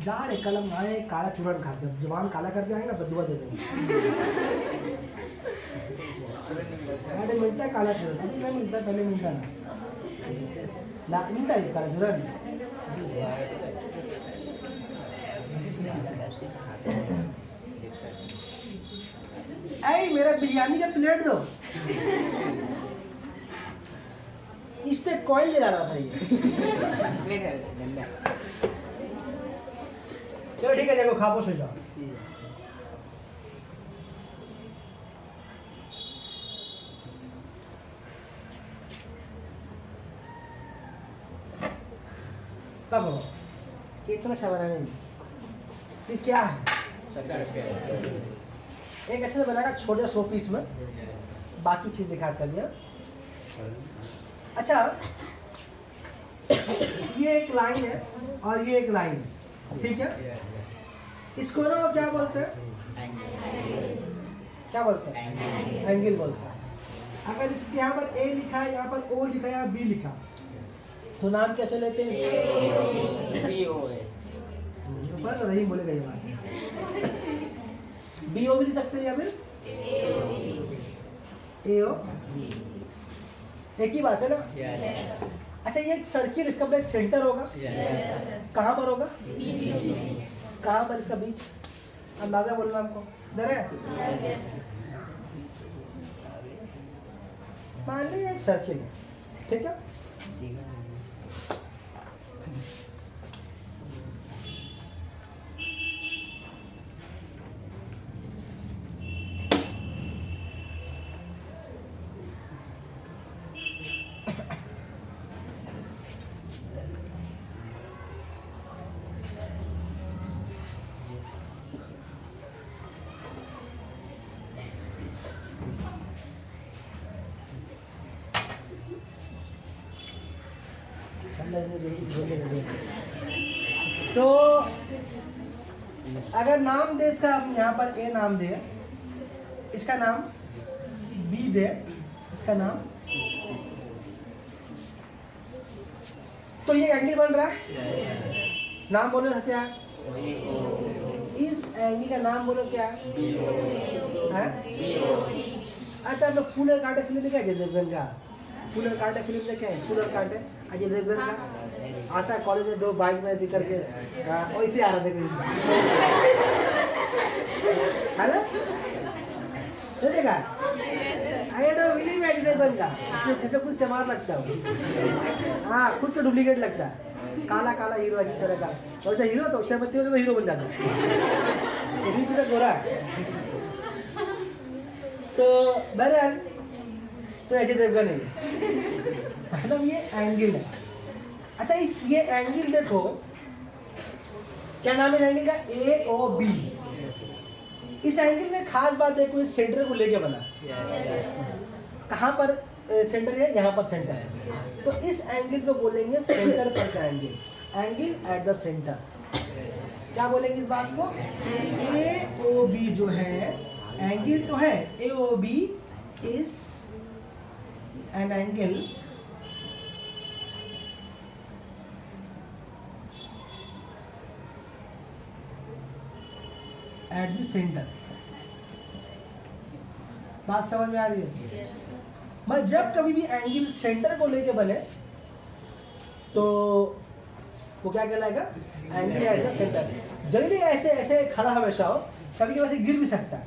जा रे कलम आए, काला चूरन खाते हैं, जुबान काला करके आएगा बदुआ दे देंगे। मिलता है काला चूरन, अभी नहीं मिलता, पहले मिलता ना मिलता है काला चूरन। ऐ मेरा बिरयानी का प्लेट दो, इस पे कॉइन ले रहा था ये। चलो ठीक है, देखो खापोश हो जाओ। बाबा इतना अच्छा बना नहीं, ये क्या है? एक अच्छे से बनाएगा छोटे शो पीस में, बाकी चीज दिखा कर दिया। अच्छा ये एक लाइन है और ये एक लाइन है, ठीक है? इसको ना क्या बोलते हैं? क्या बोलते हैं? एंगल बोलते हैं। अगर इसके यहाँ पर ए लिखा है, यहाँ पर ओ लिखा है, यहाँ बी लिखा, तो नाम कैसे लेते हैं इसका? नहीं बोलेगा ये बात। बी ओ भी लिख सकते हैं या फिर ए ओ, एक ही बात है ना? अच्छा ये एक सर्किल, इसका अपना एक सेंटर होगा, कहाँ पर होगा? कहाँ पर इसका बीच? अंदाजा बोलना हमको डर है? मान लीजिए एक सर्किल है, ठीक है? तो अगर नाम दे इसका, यहाँ पर ए नाम दे, इसका नाम बी दे, इसका नाम, तो ये एंगल बन रहा है। नाम बोलो क्या? इस एंगल का नाम बोलो क्या है? अच्छा हम लोग फूल और कांटे फिल्म देखा अजय देवगन का? फूल और कांटे फिल्म देखे हैं? फूल और कांटे अजय देवगन का आता है, कॉलेज में दो बाइक में दिख करके वैसे आ रहा था है ना? नहीं देखा? अरे तो विली में अजय देवगन का जिसमें कुछ चमार लगता है, हाँ खुद को डुप्लीकेट लगता है, काला काला हीरो अजीब तरह का, वैसा हीरो तो उस टाइम तो हीरो बन जाता है, गोरा है। तो बहरहाल तो अजय देवगन है, मतलब ये एंगल है। अच्छा इस ये एंगल देखो, क्या नाम है एंगल का? ए ओ बी। इस एंगल में खास बात देखो, इस सेंटर को लेके बना, कहाँ पर सेंटर है? यहाँ पर सेंटर है, तो इस एंगल को बोलेंगे सेंटर पर का angle, angle at the centre. क्या बोलेंगे इस बात को? ए ओ बी जो है एंगल तो है, A O B is an angle at the centre. बात समझ में आ रही है? मैं जब कभी भी एंगल सेंटर को लेके बने तो वो क्या कहलाएगा? Angle at the centre. जल्दी ऐसे ऐसे खड़ा हमेशा हो, कभी कभी ऐसे गिर भी सकता है।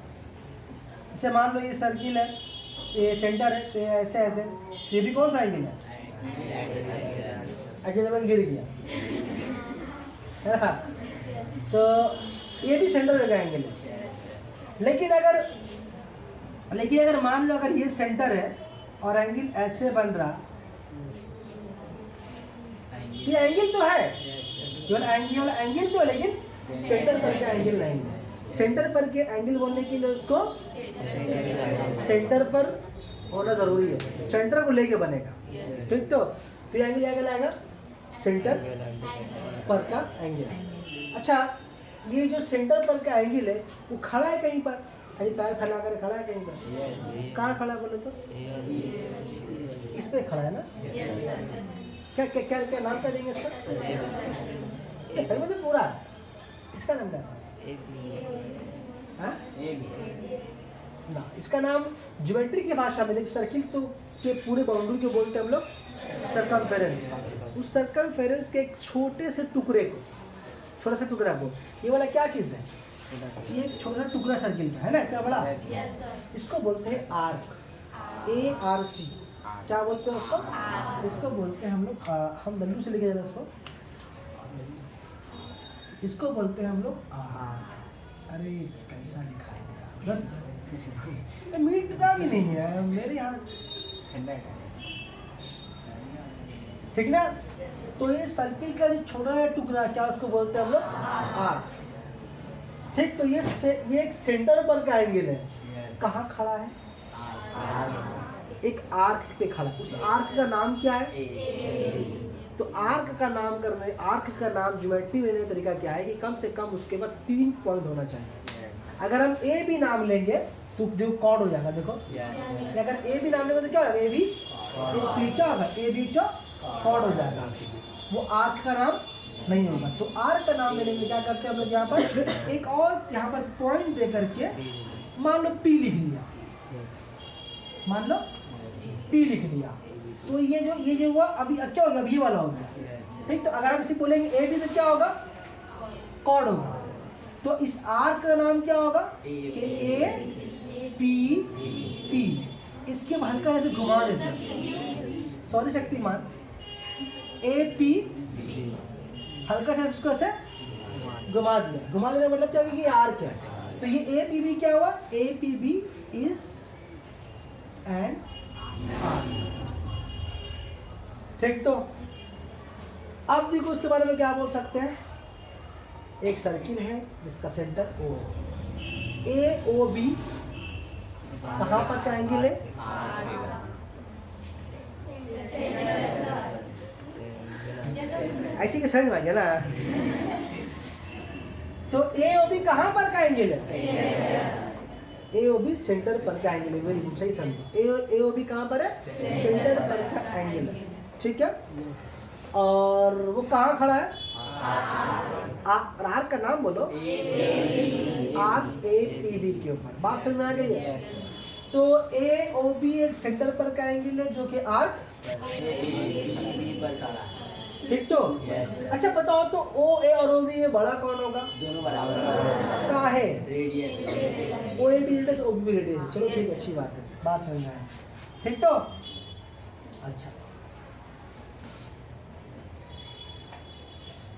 इसे मान लो ये सर्किल है, ये सेंटर है, तो ये ऐसे ऐसे, ये भी कौन सा एंगल है? अजय देवगन गिर गया है ना? तो ये भी सेंटर का एंगल है। लेकिन अगर मान लो अगर ये सेंटर है और एंगल ऐसे बन रहा, ये एंगल तो है, केवल एंगल तो, लेकिन सेंटर पर के एंगल नहीं है। सेंटर पर के एंगल बोलने के लिए उसको सेंटर पर होना जरूरी है, सेंटर को लेके बनेगा, ठीक? तो ये एंगल क्या कहलाएगा? सेंटर पर का एंगल। अच्छा ये जो सेंटर पर का एंगल है वो खड़ा है कहीं पर, कहीं पैर फैला कर खड़ा है कहीं पर? कहाँ खड़ा बोले तो? इस पे खड़ा है ना? क्या क्या क्या, क्या नाम क्या देंगे इसका? सर मतलब पूरा इसका नाम क्या है? ना, इसका नाम ज्योमेट्री की भाषा में, सर्किल तो के पूरे बाउंड्री को बोलते हैं हम लोग सर्कमफेरेंस। उस सर्कमफेरेंस के एक छोटे से टुकड़े को, छोटा सा टुकड़ा को, ये वाला क्या चीज है? ये एक छोटा सा टुकड़ा सर्किल का है ना, इतना बड़ा, इसको बोलते हैं आर्क, ARC। क्या बोलते हैं उसको? इसको बोलते हैं हम लोग, हम बंदूक से लेके जाते हैं इसको बोलते हैं हम लोग आर्क। अरे कैसा लिखा है, मिटता भी नहीं है मेरे यहाँ, ठीक ना? तो ये सर्किल का जो छोटा टुकड़ा क्या उसको बोलते हैं हम लोग आर्क। ठीक, तो ये एक सेंटर पर का एंगल है। कहाँ खड़ा है? एक आर्क पे खड़ा। उस आर्क का नाम क्या है? तो आर्क का नाम करने, आर्क का नाम ज्योमेट्री लेने का तरीका क्या है कि कम से कम उसके बाद 3 पॉइंट होना चाहिए। अगर हम ए भी नाम लेंगे तो देखो कॉर्ड हो जाएगा। देखो अगर ए भी नाम लेंगे तो क्या होगा? ए भी क्या होगा? ए भी तो कॉर्ड हो जाएगा, वो आर्क का नाम नहीं होगा। तो आर्क का नाम लेने के लिए क्या करते हैं हम लोग? यहाँ पर एक और यहाँ पर पॉइंट दे करके मान लो पी लिख लिया, मान लो पी लिख लिया। तो ये जो हुआ अभी क्या होगा? अभी वाला हो गया। ठीक, तो अगर हम इसे बोलेंगे ए बी तो क्या होगा? कॉर्ड होगा। तो इस आर्क का नाम क्या होगा? A P C. इसके हल्का ऐसे घुमा देते हैं, सॉरी शक्तिमान, ए पी हल्का सा इसको ऐसे घुमा दिया। घुमा देने का मतलब क्या होगा कि आर्क है। तो ये ए पी बी क्या हुआ? A P B is an arc. ठीक, तो अब देखो उसके बारे में क्या बोल सकते हैं। एक सर्किल है जिसका सेंटर ओ, ए ओ बी कहाँ पर का एंगल है? ऐसे के समझ में आ गया ना। तो ए ओ बी कहाँ पर का एंगल है? ए ओ बी सेंटर पर का एंगल है। वेरी गुड, सही समझो। ए ओ बी कहाँ पर है? सेंटर पर का एंगल है। ठीक है, और वो कहाँ खड़ा है? आर्क का नाम बोलो। आर्क ए पी बी के ऊपर। बात समझ में आ गई है? तो ए ओ बी एक सेंटर पर का एंगल है जो कि आर्क ठीक। तो अच्छा बताओ, तो ओ ए और ओ बी ये बड़ा कौन होगा? दोनों बराबर कहाँ है? Radius. O A B radius, O B radius. चलो ठीक है, अच्छी बात है, बात समझ में आया। ठीक, तो अच्छा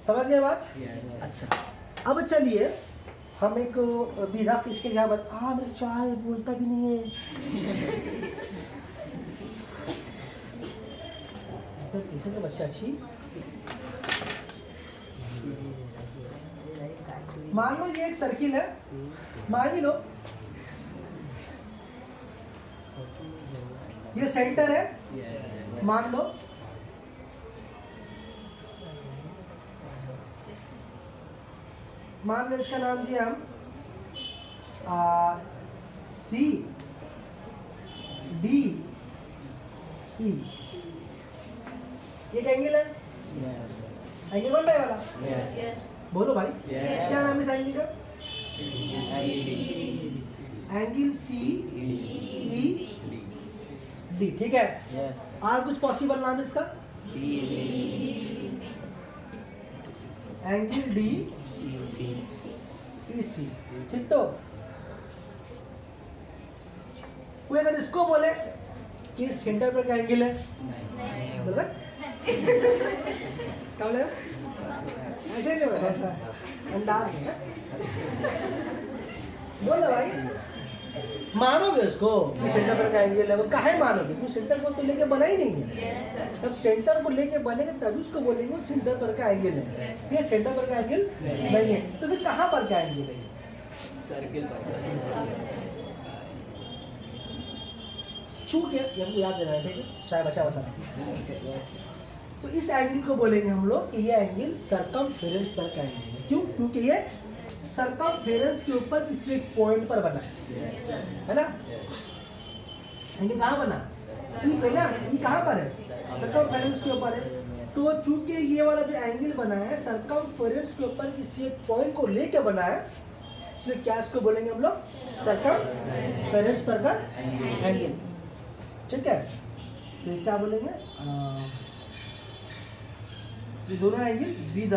समझ गए बात? अच्छा, अब चलिए हम एक विधा इसके यहाँ पर मेरे चाय बोलता भी नहीं है। तो बच्चा अच्छी, मान लो ये एक सर्किल है, मान लो ये सेंटर है, मान लो इसका नाम दिया हम सी डी ई। ये एंगल है, एंगल बन रहा है वाला। बोलो भाई, क्या नाम है इस एंगल का? Angle C E D. ठीक है, और कुछ पॉसिबल नाम है इसका? Angle D E C. ठीक, तो कोई अगर इसको बोले कि सेंटर पर का एंगल है, बोले क्या बोलेगा? ऐसे क्यों बोलेगा? अंदाज है, बोलो भाई। मानोगे उसको कि सेंटर पर का एंगल है? वो काहे मानोगे? क्योंकि सेंटर को तो लेके बना ही नहीं है। जब सेंटर को लेके बनेगा तभी उसको बोलेंगे वो सेंटर पर का एंगल है। ये सेंटर पर का एंगल नहीं है, तो फिर कहाँ पर का एंगल है? सर्किल पर। चूक है, हमको याद देना है। ठीक है, चाहे बचा बसा। तो इस एंगल को बोलेंगे हम लोग कि ये एंगल सरकमफेरेंस पर का एंगल है। क्यों? क्योंकि ये सरकमफेरेंस के ऊपर किसी एक पॉइंट पर बना है ना। एंगल कहाँ बना? ई पे ना। ई कहाँ पर है? सरकमफेरेंस के ऊपर है। तो चूंकि ये वाला जो एंगल बना है सरकमफेरेंस के ऊपर किसी एक पॉइंट को लेके बना है, इसलिए क्या इसको बोलेंगे हम लोग? सरकमफेरेंस पर का एंगल। ठीक है, तो क्या बोलेंगे? ये दोनों angle with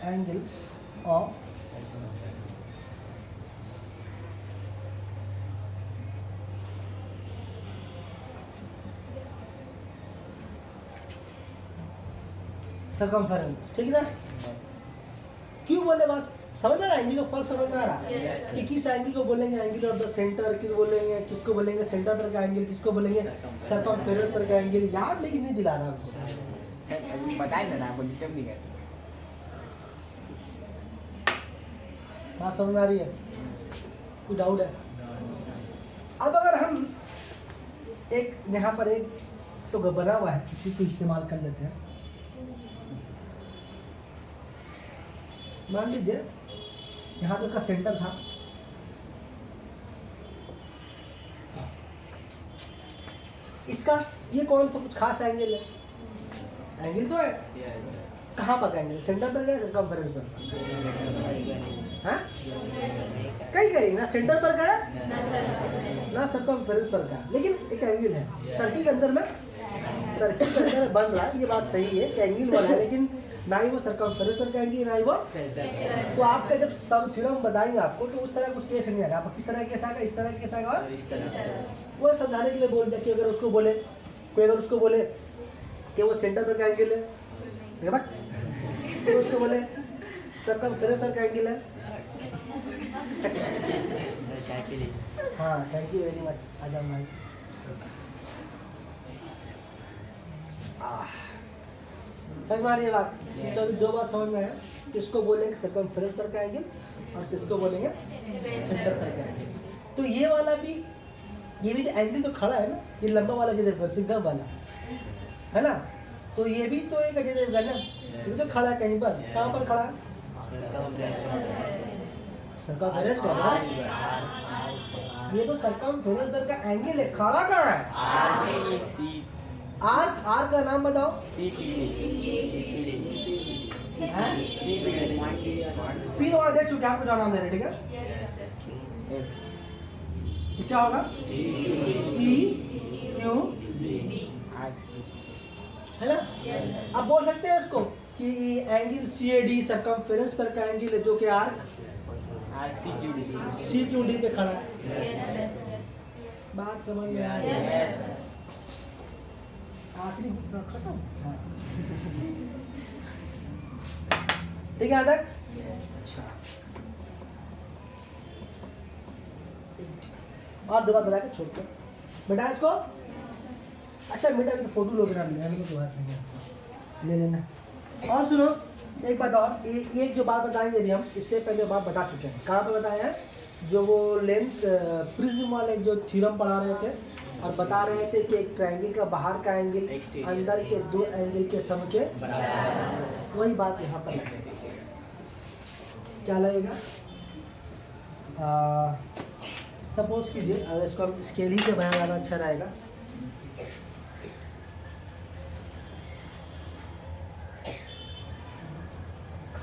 angle of circumference. ठीक है ना? क्यों बोले बस समझ में आ रहा है, एंगल का फर्क समझ में आ रहा है कि किस एंगल को बोलेंगे एंगल ऑफ द सेंटर, किस बोलेंगे, किसको बोलेंगे सेंटर पर का एंगल, किसको बोलेंगे सर्कमफेरेंस पर का एंगल। याद लेकिन नहीं दिला रहा आपको, बताएंगे ना, आपको डिस्टर्ब नहीं करते। बात समझ में आ रही है? कोई डाउट है? अब अगर हम एक यहाँ पर एक तो बना हुआ है, किसी को इस्तेमाल कर लेते हैं। मान लीजिए यहाँ पर का सेंटर था, इसका ये कौन सा कुछ खास एंगल है? एंगल तो है, कहाँ पर का एंगल? सेंटर पर क्या, सर्कमफेरेंस पर? हाँ, कहीं ना सेंटर पर का है ना सर्कमफेरेंस पर का, लेकिन एक एंगल है सर्किल के अंदर में, सर्किल के अंदर बन रहा है। ये बात सही है कि एंगल वाला है, लेकिन ना ही वो सर्कमफेरेंस पर का एंगल, ना ही वो। तो आपका जब सब थ्योरम बताएंगे आपको तो उस तरह कुछ केस नहीं आएगा। आपको किस तरह केस आएगा? इस तरह केस आएगा। और वो समझाने के लिए बोल दिया कि अगर उसको बोले, कोई अगर उसको बोले कि वो सेंटर पर का एंगल है, तो उसको बोले सर्कमफेरेंस पर का एंगल है। हाँ, थैंक यू वेरी मच आजम भाई। समझ में आ रही है बात? तो अभी दो बात समझ में आया, किसको बोलेंगे सर्कमफेरेंस पर का एंगल और किसको बोलेंगे सेंटर पर का एंगल। तो ये वाला भी, ये भी जो एंगल तो खड़ा है ना, ये लंबा वाला जो देखो सीधा वाला है ना, तो ये भी तो एक अजय देवगन है, ये तो खड़ा है कहीं पर। कहाँ पर खड़ा है? सर्कमफेरेंस पर। ये तो सर्कमफेरेंस पर का एंगल है, खड़ा कहाँ है? आर का नाम बताओ। पी वाला देख चुके आपको, जो नाम दे रहे, ठीक है? तो क्या होगा? सी क्यू है ना। आप बोल सकते हैं उसको कि एंगल CAD सर्कमफेरेंस पर का एंगल है, जो कि आर्क CQD पे खड़ा है। बात समझ में आ रही है? आखिरी खत्म। ठीक है यहाँ तक? अच्छा, और दो बात बता के छोड़ते बेटा इसको। अच्छा बेटा तो फोटो लोग ना ले लेना। और सुनो एक बात और, एक जो बात बताएंगे अभी हम, इससे पहले बात बता चुके हैं। कहाँ पे बताया है? जो वो लेंस प्रिज्म वाले जो थ्योरम पढ़ा रहे थे और बता रहे थे कि एक ट्रायंगल का बाहर का एंगल अंदर के दो एंगल के सम के बराबर। वही बात यहाँ पर लगेगी। क्या लगेगा? सपोज कीजिए, अगर इसको हम स्केल ही से बयान ज़्यादा अच्छा रहेगा।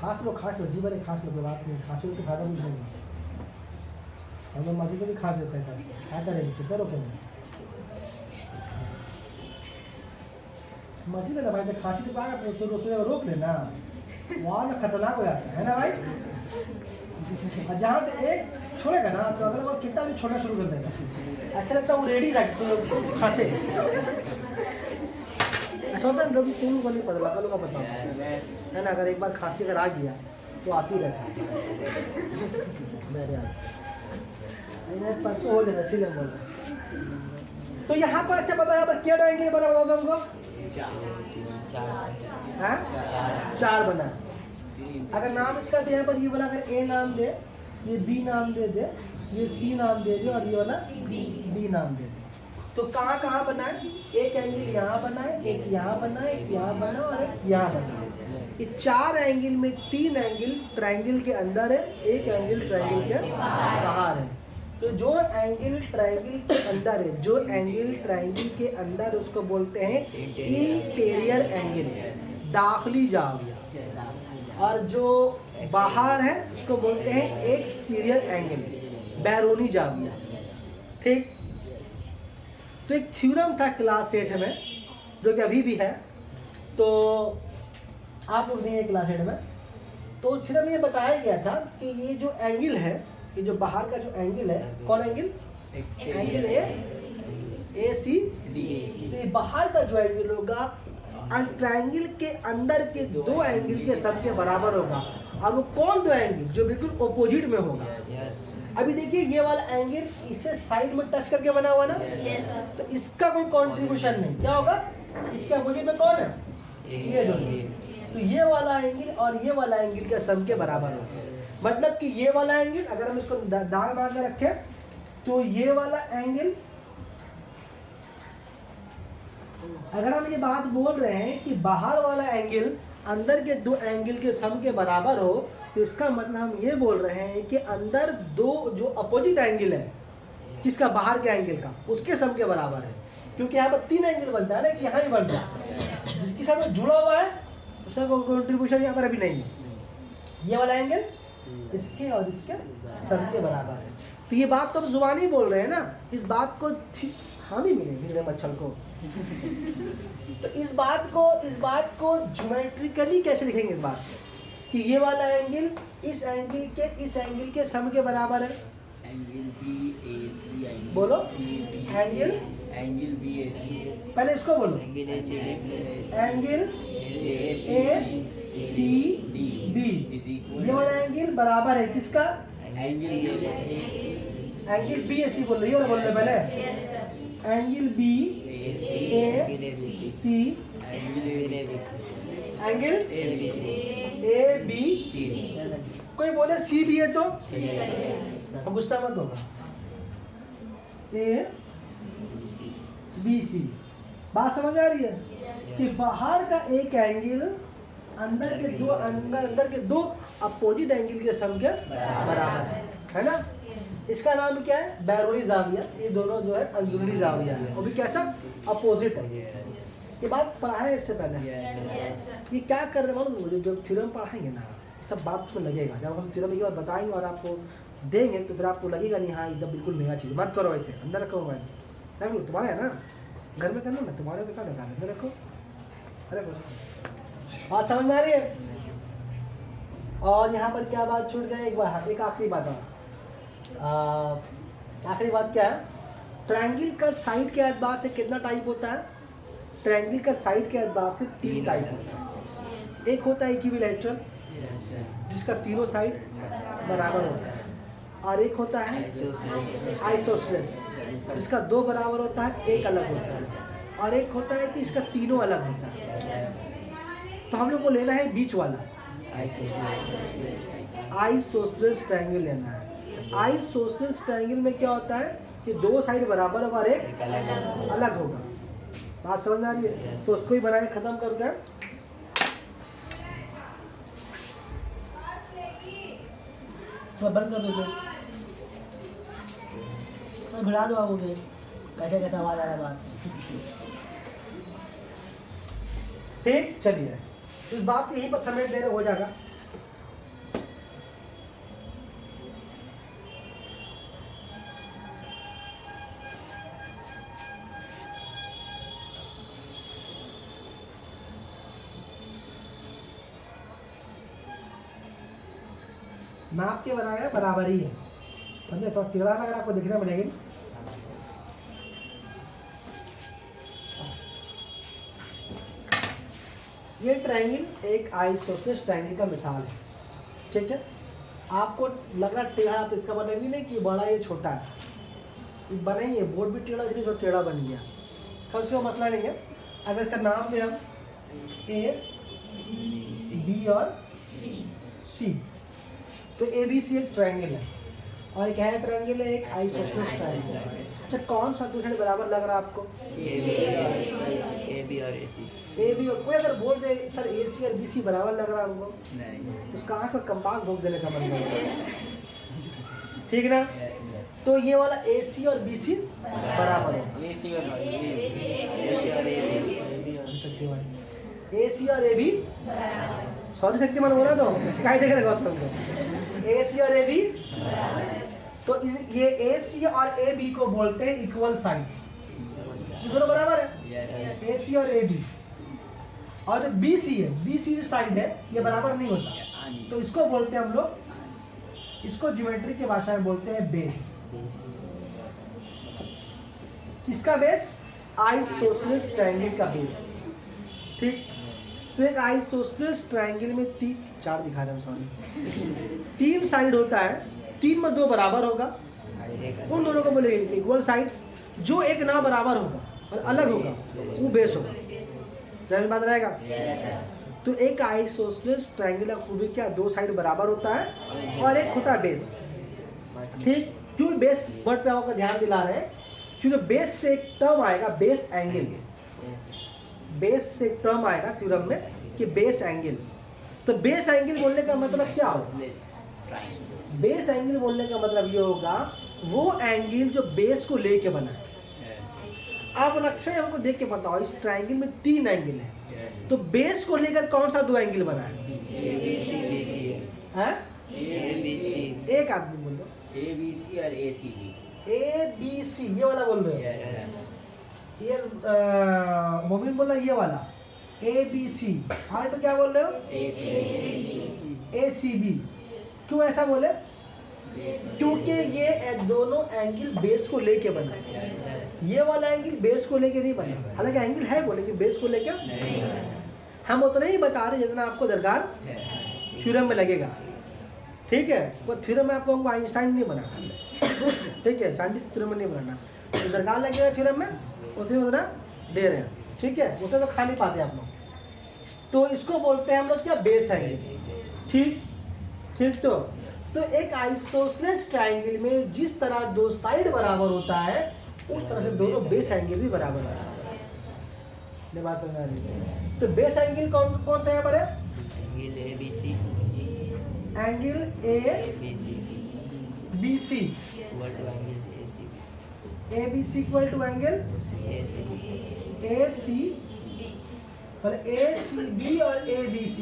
खास लो जी बड़े खास लो, बात नहीं, खांसी तो फायदा कुछ नहीं। हम लोग मस्जिद में भी खा देते हैं, क्या करेंगे? कितना रोकेंगे? मस्जिद है ना भाई, तो खांसी तो पाएगा तो उसको रोक लेना, वहाँ ना खतरनाक हो जाता है ना भाई। और जहाँ से एक छोड़ेगा ना तो अगला बार कितना भी छोड़ना शुरू कर देगा। अच्छा लगता है वो रेडी रख तो खांसे। ऐसा होता है लोग को नहीं पता लगा, लोग पता है ना। अगर एक बार खांसी अगर आ गया तो आती रहता है। परसों हो लेना सीधे बोल। तो यहाँ पर अच्छा बताया, पर क्या डालेंगे बना बताओ तुमको? हाँ, 4 बना। अगर नाम इसका तो यहाँ पर ये वाला अगर A नाम दे, ये B नाम दे दे, ये C नाम दे दे और ये वाला D नाम दे दे, तो कहाँ कहाँ बना है? एक एंगल यहाँ बना है, एक यहाँ बना है, एक यहाँ बना और एक यहाँ बना है। इस 4 एंगल में 3 एंगल ट्रायंगल के अंदर है, एक एंगल ट्रायंगल के बाहर है। तो जो एंगल ट्रायंगल के अंदर है, जो एंगल ट्रायंगल के अंदर, उसको बोलते हैं इंटीरियर एंगल, दाखिली जाविया। और जो बाहर है उसको बोलते हैं एक्सटीरियर एंगल, बैरूनी जाविया। ठीक। तो एक थ्योरम था क्लास 8 में, जो कि अभी भी है, तो आप लोग नहीं है क्लास 8 में, तो उस थ्योरम में ये बताया गया था कि ये जो एंगल है, ये जो बाहर का जो एंगल है, कौन एंगल? Angle ACD। बाहर का जो एंगल होगा ट्रायंगल के अंदर के 2 एंगल के सम के बराबर होगा। और वो कौन दो एंगल जो बिल्कुल ऑपोजिट में होगा। अभी देखिए ये वाला एंगल इससे साइड में टच करके बना हुआ ना, तो इसका कोई कंट्रीब्यूशन नहीं, क्या होगा, इसके अपोजिट में कौन है, ये दोनों। तो ये वाला एंगल और ये वाला एंगल के सम के बराबर होगा। मतलब कि ये वाला एंगल अगर हम इसको दाग मार के रखें तो ये वाला एंगल, अगर हम ये बात बोल रहे हैं कि बाहर वाला एंगल अंदर के दो एंगल के सम के बराबर हो, तो इसका मतलब हम ये बोल रहे हैं कि अंदर दो जो अपोजिट एंगल है किसका, बाहर के एंगल का, उसके सम के बराबर है। क्योंकि यहाँ पर 3 एंगल बनता है ना, कि यहाँ ही बनता है, जिसके साथ में जुड़ा हुआ है उसका कंट्रीब्यूशन यहाँ पर अभी नहीं है। ये वाला एंगल इसके और इसके सम के बराबर है। तो ये बात तो हम जुबानी बोल रहे हैं ना, इस बात को हम ही मिले मच्छर को। तो इस बात को ज्योमेट्रिकली कैसे लिखेंगे, इस बात को कि ये वाला एंगल इस एंगल के सम के बराबर है। एंगल BAC, बोलो एंगल BAC, पहले इसको बोलो, एंगल एंगल ACB, ये वाला एंगल बराबर है किसका, एंगल BAC बोल रही हो ना, बोल रहे पहले एंगल BAC, एंगल ABC। कोई बोले CB है तो गुस्सा मत होगा, ABC। बात समझ आ रही है कि बाहर का एक एंगल अंदर के दो अपोजिट एंगल के सम के बराबर है ना। इसका नाम क्या है, बैरोनी जाविया। ये दोनों जो है अंदरूनी जाविया है, वो भी कैसा, अपोजिट है। ये बात पढ़ा है इससे पहले। ये क्या कर रहे मालूम मुझे, जो थ्योरम पढ़ाएंगे ना सब बात उसमें लगेगा। जब हम थ्योरम एक बार बताएंगे और आपको देंगे तो फिर आपको लगेगा नहीं हाँ एकदम बिल्कुल नया चीज़। मत करो ऐसे, अंदर रखो मोबाइल, रख लो, तुम्हारे है ना, घर में करना ना, तुम्हारे तो क्या लगा में रखो। अरे बात समझ में आ रही है। और यहाँ पर क्या बात छूट गई, एक आखिरी बात और, आखिरी बात क्या है, ट्रायंगल का साइड के एतबार से कितना टाइप होता है, ट्रायंगल का साइड के एतबार से 3 टाइप होता है। एक होता है इक्विलैटरल जिसका तीनों साइड बराबर होता है, और एक होता है आइसोसेलेस जिसका 2 बराबर होता है, एक अलग होता है, और एक होता है कि इसका तीनों अलग होता है। तो हम लोग को लेना है बीच वाला, आइसोसेलेस ट्रायंगल लेना है। आइसोसेलेस ट्रायंगल में क्या होता है कि 2 साइड बराबर होगा और एक अलग होगा। बात समझ में आ रही है। तो उसको ही बनाए खत्म करते हैं। तो बंद कर दो, तो भिड़ा दो आप मुझे, कैसे कैसे आवाज आ रहा है बात। ठीक, चलिए इस बात को यहीं पर समेट दे रहे हो जाएगा। नाप के बनाया बराबर ही है, समझे। तो टेढ़ा अगर आपको दिखना पड़ेगी। ये ट्रायंगल एक आइसोसेलेस ट्रायंगल का मिसाल है, ठीक है। आपको लग रहा टेढ़ा, तो इसका मतलब ये नहीं कि बड़ा ये छोटा है, ये बना ही है, बोर्ड भी टेढ़ा इसलिए टेढ़ा बन गया, खैर उसका मसला नहीं है। अगर इसका नाम दें हम A, B और C, तो ABC एक ट्रायंगल है और एक है ट्रायंगल है, एक आइसोसेलेस ट्रायंगल है। अच्छा, कौन सा दूसरे बराबर लग रहा है आपको, AB और AC। AB और कोई अगर बोल दे सर AC और BC बराबर लग रहा है हमको, नहीं, उसका आंख में कंपास भोग देने का मन है, ठीक ना। तो ये वाला AC और BC बराबर है, AC और AB, सॉरी शक्तिमान बोला तो सिखाई देगा गौतम को, AC और AB। तो ये AC और AB को बोलते हैं इक्वल साइड्स, दोनों बराबर है, AC और AB। और जो BC है, BC जो साइड है ये बराबर नहीं होता, तो इसको बोलते हैं हम लोग, इसको ज्योमेट्री की भाषा में बोलते हैं बेस। किसका बेस, आइसोसेलेस ट्रायंगल का बेस, ठीक। तो एक आइसोसेलेस ट्रायंगल में चार दिखा रहे हैं, सॉरी, 3 साइड होता है, 3 में 2 बराबर होगा, उन दोनों को बोलेंगे इक्वल साइड्स। जो एक ना बराबर होगा और अलग होगा वो बेस होगा। समझ में बात रहेगा? तो एक आइसोसेलेस ट्रायंगल का खूबी क्या, 2 साइड बराबर होता है और एक होता है बेस। ठीक, क्यों बेस वर्ड पे आपका ध्यान दिला रहे हैं? क्योंकि बेस से एक टर्म आएगा, बेस एंगल। बेस से एक टर्म आएगा थ्योरम में कि बेस एंगल। तो बेस एंगल बोलने का मतलब क्या होगा? बेस एंगल बोलने का मतलब ये होगा वो एंगल जो बेस को लेके बना है। आप लक्ष्य हमको देख के बताओ, इस ट्रायंगल में 3 एंगल है, तो बेस को लेकर कौन सा 2 एंगल बना है? एक आदमी बोल दो। ABC और ACB। ABC ये वाला बोल रहे हो? ये मोमिन बोला ये वाला ABC। आप तो क्या बोल रहे हो? ACB। क्यों ऐसा बोले? क्योंकि ये दोनों एंगल बेस को लेके बना है। ये वाला एंगल बेस को लेके नहीं बना, हालांकि एंगल है वो, लेकिन बेस को लेके हम उतना ही बता रहे जितना आपको दरकार थ्योरम में लगेगा। ठीक है, वो थ्योरम में आपको आइंस्टाइन नहीं बनाना, ठीक है, साइंटिस्ट थ्योरम में नहीं बनाना, तो दरकार लगेगा थ्योरम में उतने उतना दे रहे हैं। ठीक है, उतना तो खा नहीं पाते आप लोग, तो इसको बोलते हैं हम लोग क्या, बेस एंगल। ठीक ठीक। तो एक आइसोसेलेस ट्रायंगल में जिस तरह 2 साइड बराबर होता है उस तरह से दोनों बेस एंगल भी बराबर होता है। मेरी बात समझ आ रही है? तो बेस एंगल कौन कौन सा यहाँ पर है? Angle ABC। Angle ABC equal to angle ACB। ABC equal to angle AC, मतलब ACB और ABC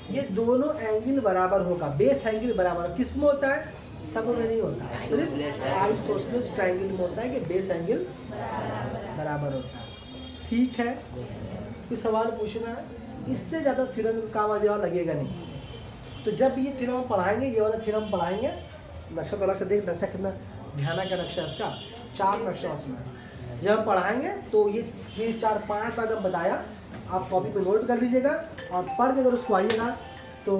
ये दोनों एंगल बराबर होगा। बेस एंगल बराबर किस में होता है? सब में नहीं होता है, सिर्फ आइसोसेलेस ट्रायंगल में होता है कि बेस एंगल बराबर होता है। ठीक है, कोई सवाल पूछना है? इससे ज़्यादा थ्योरम का काम जवाब लगेगा नहीं। तो जब ये थ्योरम पढ़ाएंगे, ये वाला थ्योरम पढ़ाएंगे, नक्शा तो अलग से देख, नक्शा कितना ध्यान का नक्शा है इसका, 4 नक्शा उसमें। जब हम पढ़ाएंगे तो ये 4-5 बात हम बताया, आप कॉपी पे नोट कर लीजिएगा और पढ़ के अगर उसको आइएगा तो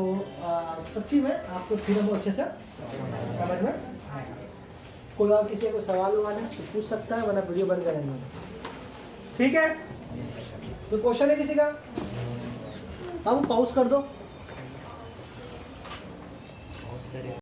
सच्ची में आपको थ्योरम अच्छे से समझ में आएगा। कोई और किसी को सवाल हुआ है तो पूछ सकता है, वरना वीडियो बंद करेंगे। ठीक है, तो क्वेश्चन है किसी का? अब पॉज कर दो।